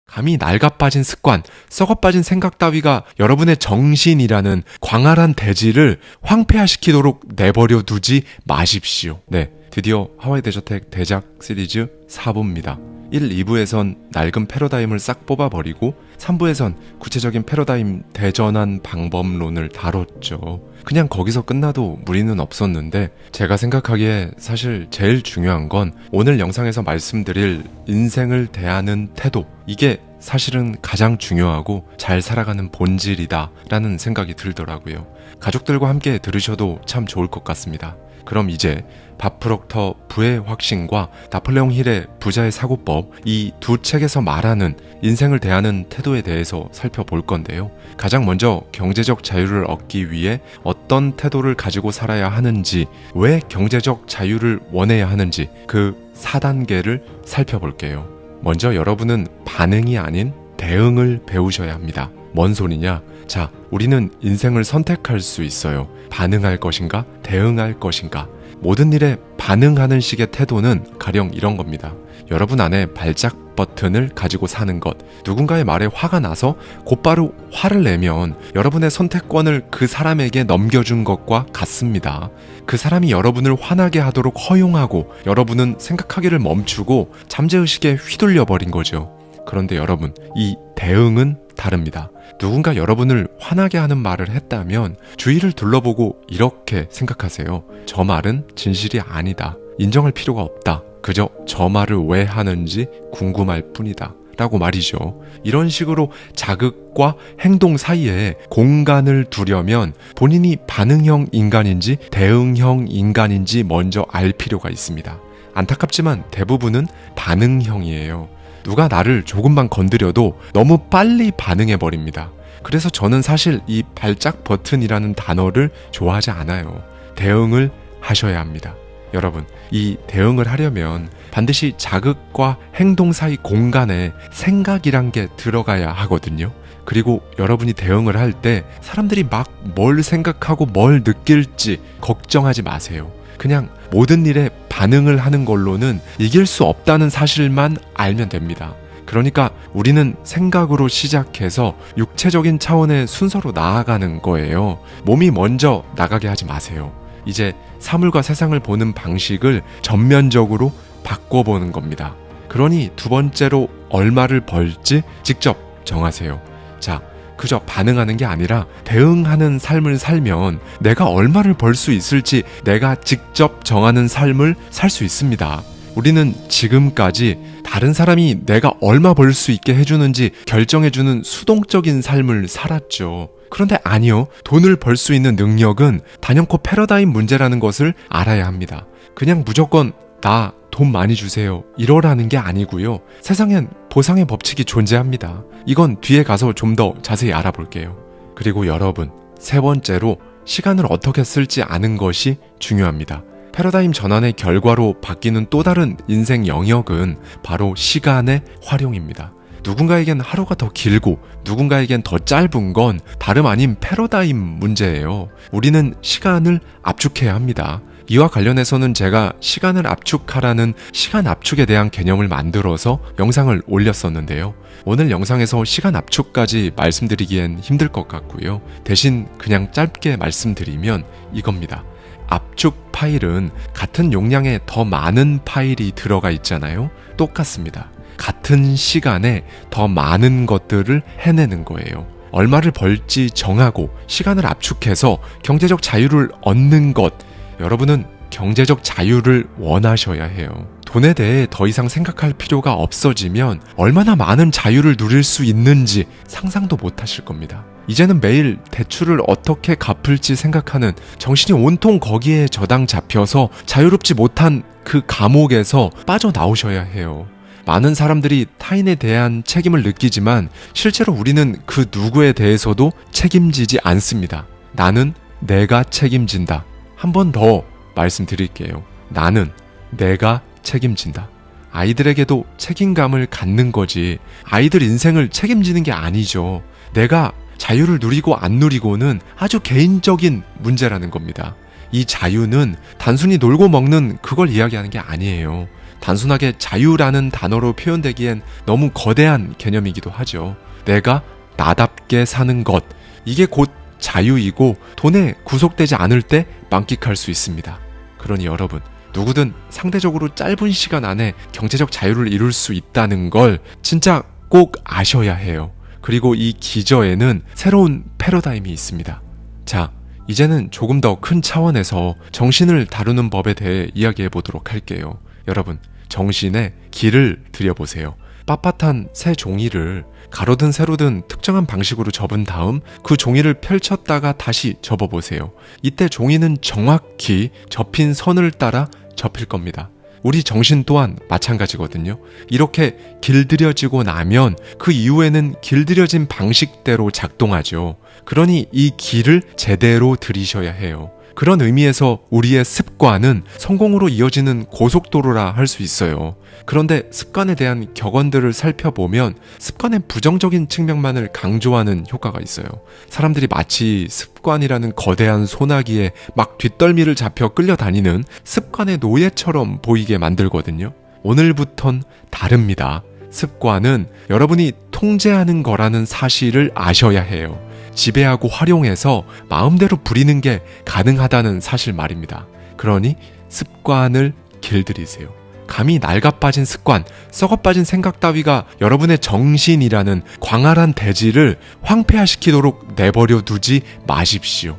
감히 낡아빠진 습관, 썩어빠진 생각 따위가 여러분의 정신이라는 광활한 대지를 황폐화시키도록 내버려 두지 마십시오. 네, 드디어 하와이 대저택 대작 시리즈 4부입니다. 1, 2부에선 낡은 패러다임을 싹 뽑아버리고 3부에선 구체적인 패러다임 대전환 방법론을 다뤘죠. 그냥 거기서 끝나도 무리는 없었는데 제가 생각하기에 사실 제일 중요한 건 오늘 영상에서 말씀드릴 인생을 대하는 태도, 이게 사실은 가장 중요하고 잘 살아가는 본질이다 라는 생각이 들더라고요. 가족들과 함께 들으셔도 참 좋을 것 같습니다. 그럼 이제 밥 프록터 부의 확신과 나폴레옹 힐의 부자의 사고법, 이 두 책에서 말하는 인생을 대하는 태도에 대해서 살펴볼 건데요. 가장 먼저 경제적 자유를 얻기 위해 어떤 태도를 가지고 살아야 하는지, 왜 경제적 자유를 원해야 하는지 그 4단계를 살펴볼게요. 먼저 여러분은 반응이 아닌 대응을 배우셔야 합니다. 뭔 소리냐? 자, 우리는 인생을 선택할 수 있어요. 반응할 것인가? 대응할 것인가? 모든 일에 반응하는 식의 태도는 가령 이런 겁니다. 여러분 안에 발작 버튼을 가지고 사는 것, 누군가의 말에 화가 나서 곧바로 화를 내면 여러분의 선택권을 그 사람에게 넘겨준 것과 같습니다. 그 사람이 여러분을 화나게 하도록 허용하고 여러분은 생각하기를 멈추고 잠재의식에 휘둘려 버린 거죠. 그런데 여러분, 이 대응은 다릅니다. 누군가 여러분을 화나게 하는 말을 했다면 주위를 둘러보고 이렇게 생각하세요. 저 말은 진실이 아니다. 인정할 필요가 없다. 그저 저 말을 왜 하는지 궁금할 뿐이다. 라고 말이죠. 이런 식으로 자극과 행동 사이에 공간을 두려면 본인이 반응형 인간인지 대응형 인간인지 먼저 알 필요가 있습니다. 안타깝지만 대부분은 반응형이에요. 누가 나를 조금만 건드려도 너무 빨리 반응해버립니다. 그래서 저는 사실 이 발작 버튼이라는 단어를 좋아하지 않아요. 대응을 하셔야 합니다. 여러분, 이 대응을 하려면 반드시 자극과 행동 사이 공간에 생각이란 게 들어가야 하거든요. 그리고 여러분이 대응을 할 때 사람들이 막 뭘 생각하고 뭘 느낄지 걱정하지 마세요. 그냥 모든 일에 반응을 하는 걸로는 이길 수 없다는 사실만 알면 됩니다. 그러니까 우리는 생각으로 시작해서 육체적인 차원의 순서로 나아가는 거예요. 몸이 먼저 나가게 하지 마세요. 이제 사물과 세상을 보는 방식을 전면적으로 바꿔보는 겁니다. 그러니 두 번째로 얼마를 벌지 직접 정하세요. 자, 그저 반응하는 게 아니라 대응하는 삶을 살면 내가 얼마를 벌 수 있을지 내가 직접 정하는 삶을 살 수 있습니다. 우리는 지금까지 다른 사람이 내가 얼마 벌 수 있게 해주는지 결정해주는 수동적인 삶을 살았죠. 그런데 아니요. 돈을 벌 수 있는 능력은 단연코 패러다임 문제라는 것을 알아야 합니다. 그냥 무조건 나 돈 많이 주세요 이러라는 게 아니고요. 세상엔 보상의 법칙이 존재합니다. 이건 뒤에 가서 좀 더 자세히 알아볼게요. 그리고 여러분, 세 번째로 시간을 어떻게 쓸지 아는 것이 중요합니다. 패러다임 전환의 결과로 바뀌는 또 다른 인생 영역은 바로 시간의 활용입니다. 누군가에겐 하루가 더 길고 누군가에겐 더 짧은 건 다름 아닌 패러다임 문제예요. 우리는 시간을 압축해야 합니다. 이와 관련해서는 제가 시간을 압축하라는 시간 압축에 대한 개념을 만들어서 영상을 올렸었는데요. 오늘 영상에서 시간 압축까지 말씀드리기엔 힘들 것 같고요. 대신 그냥 짧게 말씀드리면 이겁니다. 압축 파일은 같은 용량에 더 많은 파일이 들어가 있잖아요. 똑같습니다. 같은 시간에 더 많은 것들을 해내는 거예요. 얼마를 벌지 정하고 시간을 압축해서 경제적 자유를 얻는 것, 여러분은 경제적 자유를 원하셔야 해요. 돈에 대해 더 이상 생각할 필요가 없어지면 얼마나 많은 자유를 누릴 수 있는지 상상도 못 하실 겁니다. 이제는 매일 대출을 어떻게 갚을지 생각하는 정신이 온통 거기에 저당 잡혀서 자유롭지 못한 그 감옥에서 빠져나오셔야 해요. 많은 사람들이 타인에 대한 책임을 느끼지만 실제로 우리는 그 누구에 대해서도 책임지지 않습니다. 나는 내가 책임진다. 한 번 더 말씀드릴게요. 나는 내가 책임진다. 아이들에게도 책임감을 갖는 거지 아이들 인생을 책임지는 게 아니죠. 내가 자유를 누리고 안 누리고는 아주 개인적인 문제라는 겁니다. 이 자유는 단순히 놀고 먹는 그걸 이야기하는 게 아니에요. 단순하게 자유라는 단어로 표현되기엔 너무 거대한 개념이기도 하죠. 내가 나답게 사는 것, 이게 곧 자유이고 돈에 구속되지 않을 때 만끽할 수 있습니다. 그러니 여러분, 누구든 상대적으로 짧은 시간 안에 경제적 자유를 이룰 수 있다는 걸 진짜 꼭 아셔야 해요. 그리고 이 기저에는 새로운 패러다임이 있습니다. 자, 이제는 조금 더 큰 차원에서 정신을 다루는 법에 대해 이야기해 보도록 할게요. 여러분, 정신에 길을 들여보세요. 빳빳한 새 종이를 가로든 세로든 특정한 방식으로 접은 다음 그 종이를 펼쳤다가 다시 접어보세요. 이때 종이는 정확히 접힌 선을 따라 접힐 겁니다. 우리 정신 또한 마찬가지거든요. 이렇게 길들여지고 나면 그 이후에는 길들여진 방식대로 작동하죠. 그러니 이 길을 제대로 들이셔야 해요. 그런 의미에서 우리의 습관은 성공으로 이어지는 고속도로라 할 수 있어요. 그런데 습관에 대한 격언들을 살펴보면 습관의 부정적인 측면만을 강조하는 효과가 있어요. 사람들이 마치 습관이라는 거대한 소나기에 막 뒷덜미를 잡혀 끌려다니는 습관의 노예처럼 보이게 만들거든요. 오늘부턴 다릅니다. 습관은 여러분이 통제하는 거라는 사실을 아셔야 해요. 지배하고 활용해서 마음대로 부리는 게 가능하다는 사실 말입니다. 그러니 습관을 길들이세요. 감히 낡아빠진 습관, 썩어빠진 생각 따위가 여러분의 정신이라는 광활한 대지를 황폐화시키도록 내버려 두지 마십시오.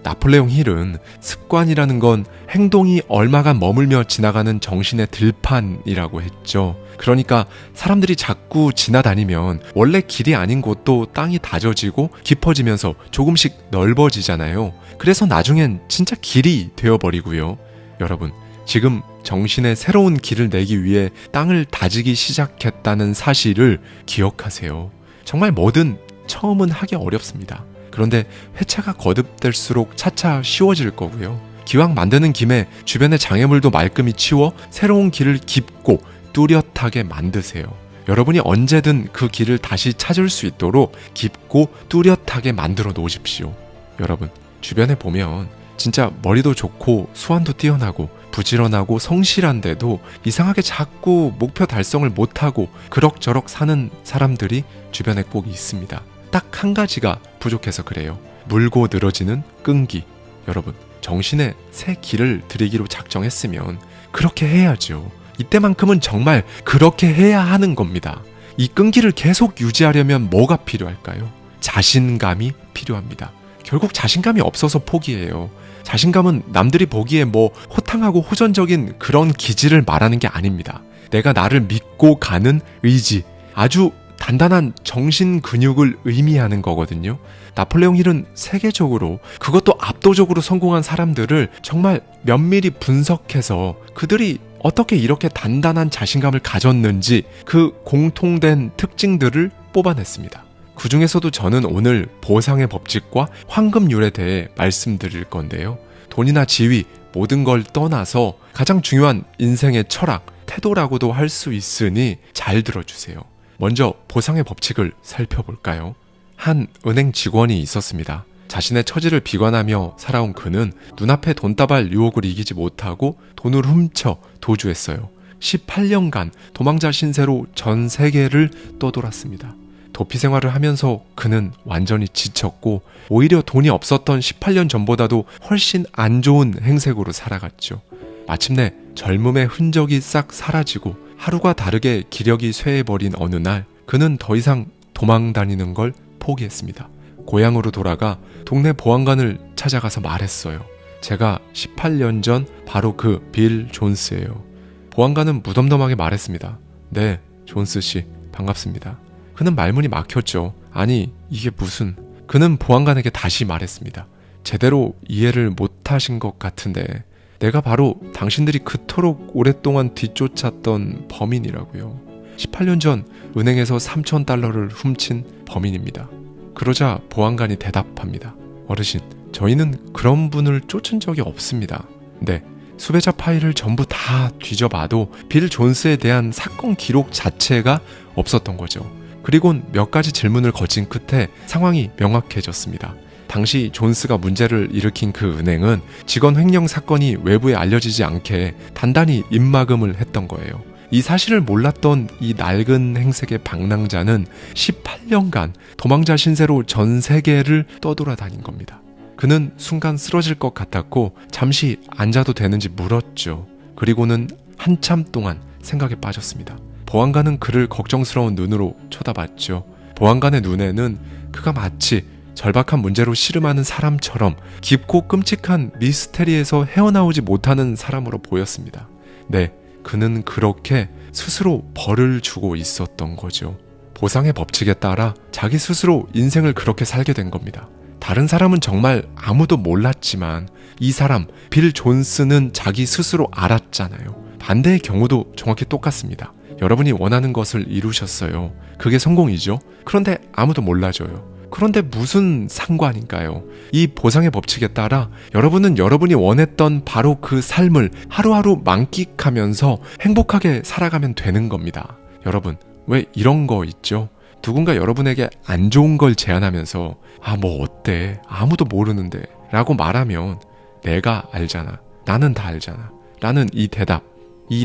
나폴레옹 힐은 습관이라는 건 행동이 얼마간 머물며 지나가는 정신의 들판이라고 했죠. 그러니까 사람들이 자꾸 지나다니면 원래 길이 아닌 곳도 땅이 다져지고 깊어지면서 조금씩 넓어지잖아요. 그래서 나중엔 진짜 길이 되어버리고요. 여러분, 지금 정신의 새로운 길을 내기 위해 땅을 다지기 시작했다는 사실을 기억하세요. 정말 뭐든 처음은 하기 어렵습니다. 그런데 회차가 거듭될수록 차차 쉬워질 거고요. 기왕 만드는 김에 주변의 장애물도 말끔히 치워 새로운 길을 깊고 뚜렷하게 만드세요. 여러분이 언제든 그 길을 다시 찾을 수 있도록 깊고 뚜렷하게 만들어 놓으십시오. 여러분, 주변에 보면 진짜 머리도 좋고 수완도 뛰어나고 부지런하고 성실한데도 이상하게 자꾸 목표 달성을 못하고 그럭저럭 사는 사람들이 주변에 꼭 있습니다. 딱 한 가지가 부족해서 그래요. 물고 늘어지는 끈기. 여러분, 정신에 새 길을 들이기로 작정했으면 그렇게 해야죠. 이때만큼은 정말 그렇게 해야 하는 겁니다. 이 끈기를 계속 유지하려면 뭐가 필요할까요? 자신감이 필요합니다. 결국 자신감이 없어서 포기해요. 자신감은 남들이 보기에 뭐 호탕하고 호전적인 그런 기질을 말하는 게 아닙니다. 내가 나를 믿고 가는 의지, 아주 단단한 정신 근육을 의미하는 거거든요. 나폴레옹 힐은 세계적으로, 그것도 압도적으로 성공한 사람들을 정말 면밀히 분석해서 그들이 어떻게 이렇게 단단한 자신감을 가졌는지 그 공통된 특징들을 뽑아냈습니다. 그 중에서도 저는 오늘 보상의 법칙과 황금률에 대해 말씀드릴 건데요. 돈이나 지위, 모든 걸 떠나서 가장 중요한 인생의 철학, 태도라고도 할 수 있으니 잘 들어주세요. 먼저 보상의 법칙을 살펴볼까요? 한 은행 직원이 있었습니다. 자신의 처지를 비관하며 살아온 그는 눈앞에 돈다발 유혹을 이기지 못하고 돈을 훔쳐 도주했어요. 18년간 도망자 신세로 전 세계를 떠돌았습니다. 도피 생활을 하면서 그는 완전히 지쳤고 오히려 돈이 없었던 18년 전보다도 훨씬 안 좋은 행색으로 살아갔죠. 마침내 젊음의 흔적이 싹 사라지고 하루가 다르게 기력이 쇠해버린 어느 날 그는 더 이상 도망 다니는 걸 포기했습니다. 고향으로 돌아가 동네 보안관을 찾아가서 말했어요. 제가 18년 전 바로 그 빌 존스예요. 보안관은 무덤덤하게 말했습니다. 네, 존스 씨, 반갑습니다. 그는 말문이 막혔죠. 아니, 이게 무슨... 그는 보안관에게 다시 말했습니다. 제대로 이해를 못하신 것 같은데 내가 바로 당신들이 그토록 오랫동안 뒤쫓았던 범인이라고요. 18년 전 은행에서 3,000달러를 훔친 범인입니다. 그러자 보안관이 대답합니다. 어르신, 저희는 그런 분을 쫓은 적이 없습니다. 네, 수배자 파일을 전부 다 뒤져봐도 빌 존스에 대한 사건 기록 자체가 없었던 거죠. 그리곤 몇 가지 질문을 거친 끝에 상황이 명확해졌습니다. 당시 존스가 문제를 일으킨 그 은행은 직원 횡령 사건이 외부에 알려지지 않게 단단히 입막음을 했던 거예요. 이 사실을 몰랐던 이 낡은 행색의 방랑자는 18년간 도망자 신세로 전 세계를 떠돌아다닌 겁니다. 그는 순간 쓰러질 것 같았고 잠시 앉아도 되는지 물었죠. 그리고는 한참 동안 생각에 빠졌습니다. 보안관은 그를 걱정스러운 눈으로 쳐다봤죠. 보안관의 눈에는 그가 마치 절박한 문제로 씨름하는 사람처럼 깊고 끔찍한 미스테리에서 헤어나오지 못하는 사람으로 보였습니다. 네, 그는 그렇게 스스로 벌을 주고 있었던 거죠. 보상의 법칙에 따라 자기 스스로 인생을 그렇게 살게 된 겁니다. 다른 사람은 정말 아무도 몰랐지만 이 사람 빌 존스는 자기 스스로 알았잖아요. 반대의 경우도 정확히 똑같습니다. 여러분이 원하는 것을 이루셨어요. 그게 성공이죠. 그런데 아무도 몰라줘요. 그런데 무슨 상관인가요? 이 보상의 법칙에 따라 여러분은 여러분이 원했던 바로 그 삶을 하루하루 만끽하면서 행복하게 살아가면 되는 겁니다. 여러분, 왜 이런 거 있죠? 누군가 여러분에게 안 좋은 걸 제안하면서 뭐 어때? 아무도 모르는데 라고 말하면 내가 알잖아. 나는 다 알잖아. 라는 이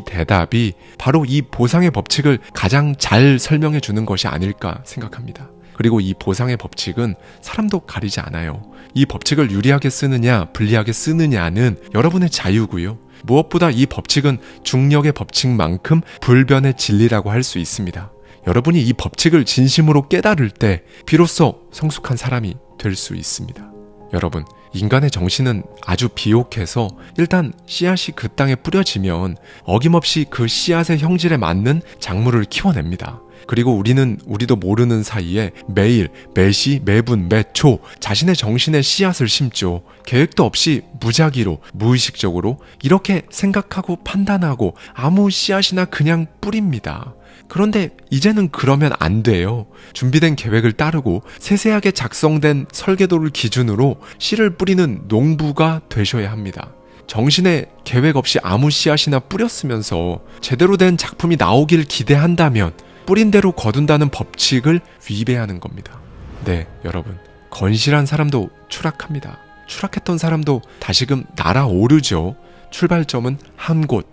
대답이 바로 이 보상의 법칙을 가장 잘 설명해 주는 것이 아닐까 생각합니다. 그리고 이 보상의 법칙은 사람도 가리지 않아요. 이 법칙을 유리하게 쓰느냐 불리하게 쓰느냐는 여러분의 자유고요. 무엇보다 이 법칙은 중력의 법칙만큼 불변의 진리라고 할 수 있습니다. 여러분이 이 법칙을 진심으로 깨달을 때 비로소 성숙한 사람이 될 수 있습니다. 여러분, 인간의 정신은 아주 비옥해서 일단 씨앗이 그 땅에 뿌려지면 어김없이 그 씨앗의 형질에 맞는 작물을 키워냅니다. 그리고 우리도 모르는 사이에 매일, 매시, 매분, 매초 자신의 정신에 씨앗을 심죠. 계획도 없이 무작위로, 무의식적으로 이렇게 생각하고 판단하고 아무 씨앗이나 그냥 뿌립니다. 그런데 이제는 그러면 안 돼요. 준비된 계획을 따르고 세세하게 작성된 설계도를 기준으로 씨를 뿌리는 농부가 되셔야 합니다. 정신에 계획 없이 아무 씨앗이나 뿌렸으면서 제대로 된 작품이 나오길 기대한다면 뿌린 대로 거둔다는 법칙을 위배하는 겁니다. 네, 여러분. 건실한 사람도 추락합니다. 추락했던 사람도 다시금 날아오르죠. 출발점은 한 곳,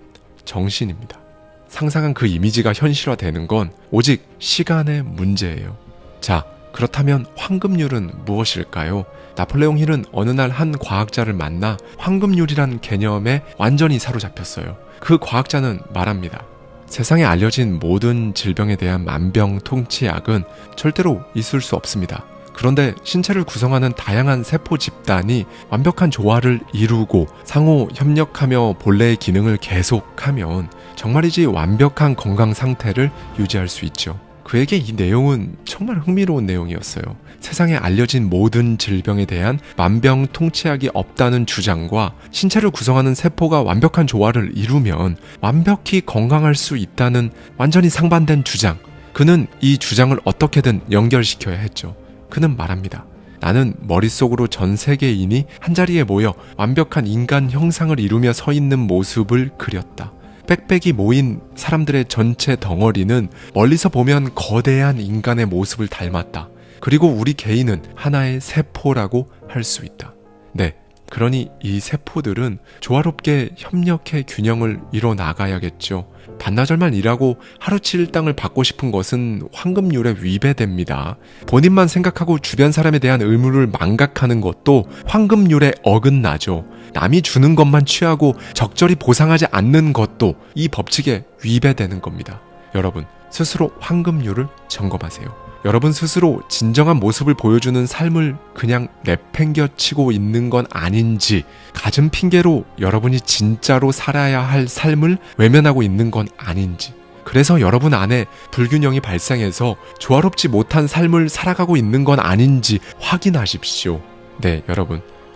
정신입니다. 상상한 그 이미지가 현실화되는 건 오직 시간의 문제예요. 자, 그렇다면 황금률은 무엇일까요? 나폴레옹 힐은 어느 날 한 과학자를 만나 황금률이란 개념에 완전히 사로잡혔어요. 그 과학자는 말합니다. 세상에 알려진 모든 질병에 대한 만병통치약은 절대로 있을 수 없습니다. 그런데 신체를 구성하는 다양한 세포 집단이 완벽한 조화를 이루고 상호 협력하며 본래의 기능을 계속하면 정말이지 완벽한 건강 상태를 유지할 수 있죠. 그에게 이 내용은 정말 흥미로운 내용이었어요. 세상에 알려진 모든 질병에 대한 만병통치약이 없다는 주장과 신체를 구성하는 세포가 완벽한 조화를 이루면 완벽히 건강할 수 있다는 완전히 상반된 주장. 그는 이 주장을 어떻게든 연결시켜야 했죠. 그는 말합니다. 나는 머릿속으로 전 세계인이 한자리에 모여 완벽한 인간 형상을 이루며 서 있는 모습을 그렸다. 빽빽이 모인 사람들의 전체 덩어리는 멀리서 보면 거대한 인간의 모습을 닮았다. 그리고 우리 개인은 하나의 세포라고 할 수 있다. 네, 그러니 이 세포들은 조화롭게 협력해 균형을 이뤄 나가야겠죠. 반나절만 일하고 하루치 일당을 받고 싶은 것은 황금률에 위배됩니다. 본인만 생각하고 주변 사람에 대한 의무를 망각하는 것도 황금률에 어긋나죠. 남이 주는 것만 취하고 적절히 보상하지 않는 것도 이 법칙에 위배되는 겁니다. 여러분, 스스로 황금률을 점검하세요. 여러분 스스로 진정한 모습을 보여주는 삶을 그냥 내팽겨치고 있는 건 아닌지, 갖은 핑계로 여러분이 진짜로 살아야 할 삶을 외면하고 있는 건 아닌지, 그래서 여러분 안에 불균형이 발생해서 조화롭지 못한 삶을 살아가고 있는 건 아닌지 확인하십시오. 네,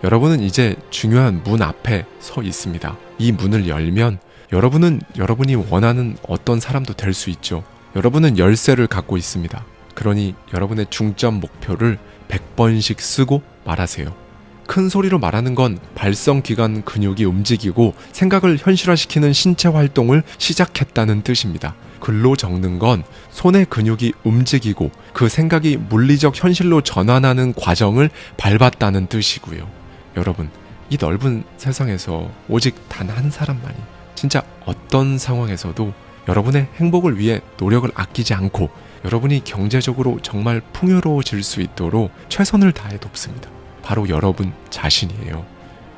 여러분은 이제 중요한 문 앞에 서 있습니다. 이 문을 열면 여러분은 여러분이 원하는 어떤 사람도 될 수 있죠. 여러분은 열쇠를 갖고 있습니다. 그러니 여러분의 중점 목표를 100번씩 쓰고 말하세요. 큰 소리로 말하는 건 발성기관 근육이 움직이고 생각을 현실화시키는 신체 활동을 시작했다는 뜻입니다. 글로 적는 건 손의 근육이 움직이고 그 생각이 물리적 현실로 전환하는 과정을 밟았다는 뜻이고요. 여러분, 이 넓은 세상에서 오직 단 한 사람만이 진짜 어떤 상황에서도 여러분의 행복을 위해 노력을 아끼지 않고 여러분이 경제적으로 정말 풍요로워질 수 있도록 최선을 다해 돕습니다. 바로 여러분 자신이에요.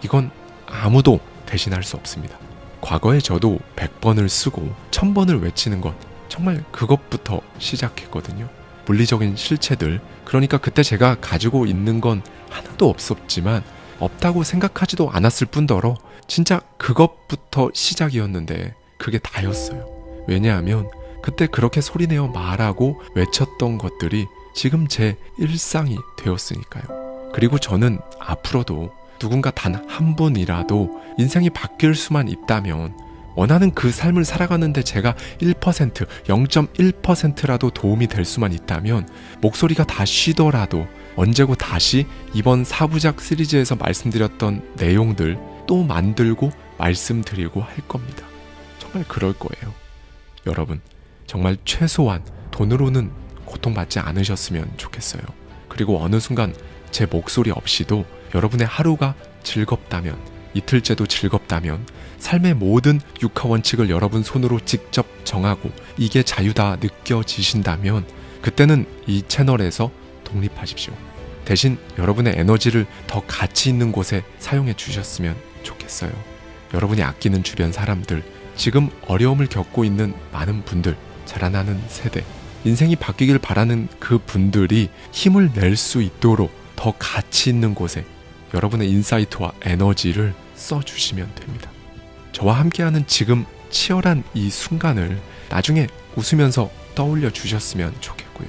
이건 아무도 대신할 수 없습니다. 과거에 저도 100번을 쓰고 1000번을 외치는 것, 정말 그것부터 시작했거든요. 물리적인 실체들, 그러니까 그때 제가 가지고 있는 건 하나도 없었지만 없다고 생각하지도 않았을 뿐더러 진짜 그것부터 시작이었는데 그게 다였어요. 왜냐하면 그때 그렇게 소리내어 말하고 외쳤던 것들이 지금 제 일상이 되었으니까요. 그리고 저는 앞으로도 누군가 단 한 분이라도 인생이 바뀔 수만 있다면 원하는 그 삶을 살아가는데 제가 1%, 0.1%라도 도움이 될 수만 있다면 목소리가 다 쉬더라도 언제고 다시 이번 4부작 시리즈에서 말씀드렸던 내용들 또 만들고 말씀드리고 할 겁니다. 정말 그럴 거예요. 여러분, 정말 최소한 돈으로는 고통받지 않으셨으면 좋겠어요. 그리고 어느 순간 제 목소리 없이도 여러분의 하루가 즐겁다면, 이틀째도 즐겁다면, 삶의 모든 육하 원칙을 여러분 손으로 직접 정하고 이게 자유다 느껴지신다면 그때는 이 채널에서 독립하십시오. 대신 여러분의 에너지를 더 가치 있는 곳에 사용해 주셨으면 좋겠어요. 여러분이 아끼는 주변 사람들, 지금 어려움을 겪고 있는 많은 분들, 자라나는 세대, 인생이 바뀌길 바라는 그 분들이 힘을 낼 수 있도록 더 가치 있는 곳에 여러분의 인사이트와 에너지를 써주시면 됩니다. 저와 함께하는 지금 치열한 이 순간을 나중에 웃으면서 떠올려 주셨으면 좋겠고요.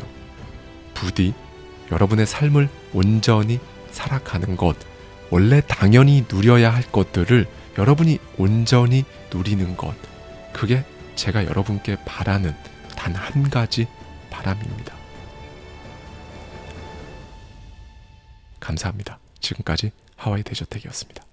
부디 여러분의 삶을 온전히 살아가는 것, 원래 당연히 누려야 할 것들을 여러분이 온전히 누리는 것, 그게 제가 여러분께 바라는 단 한 가지 바람입니다. 감사합니다. 지금까지 하와이 대저택이었습니다.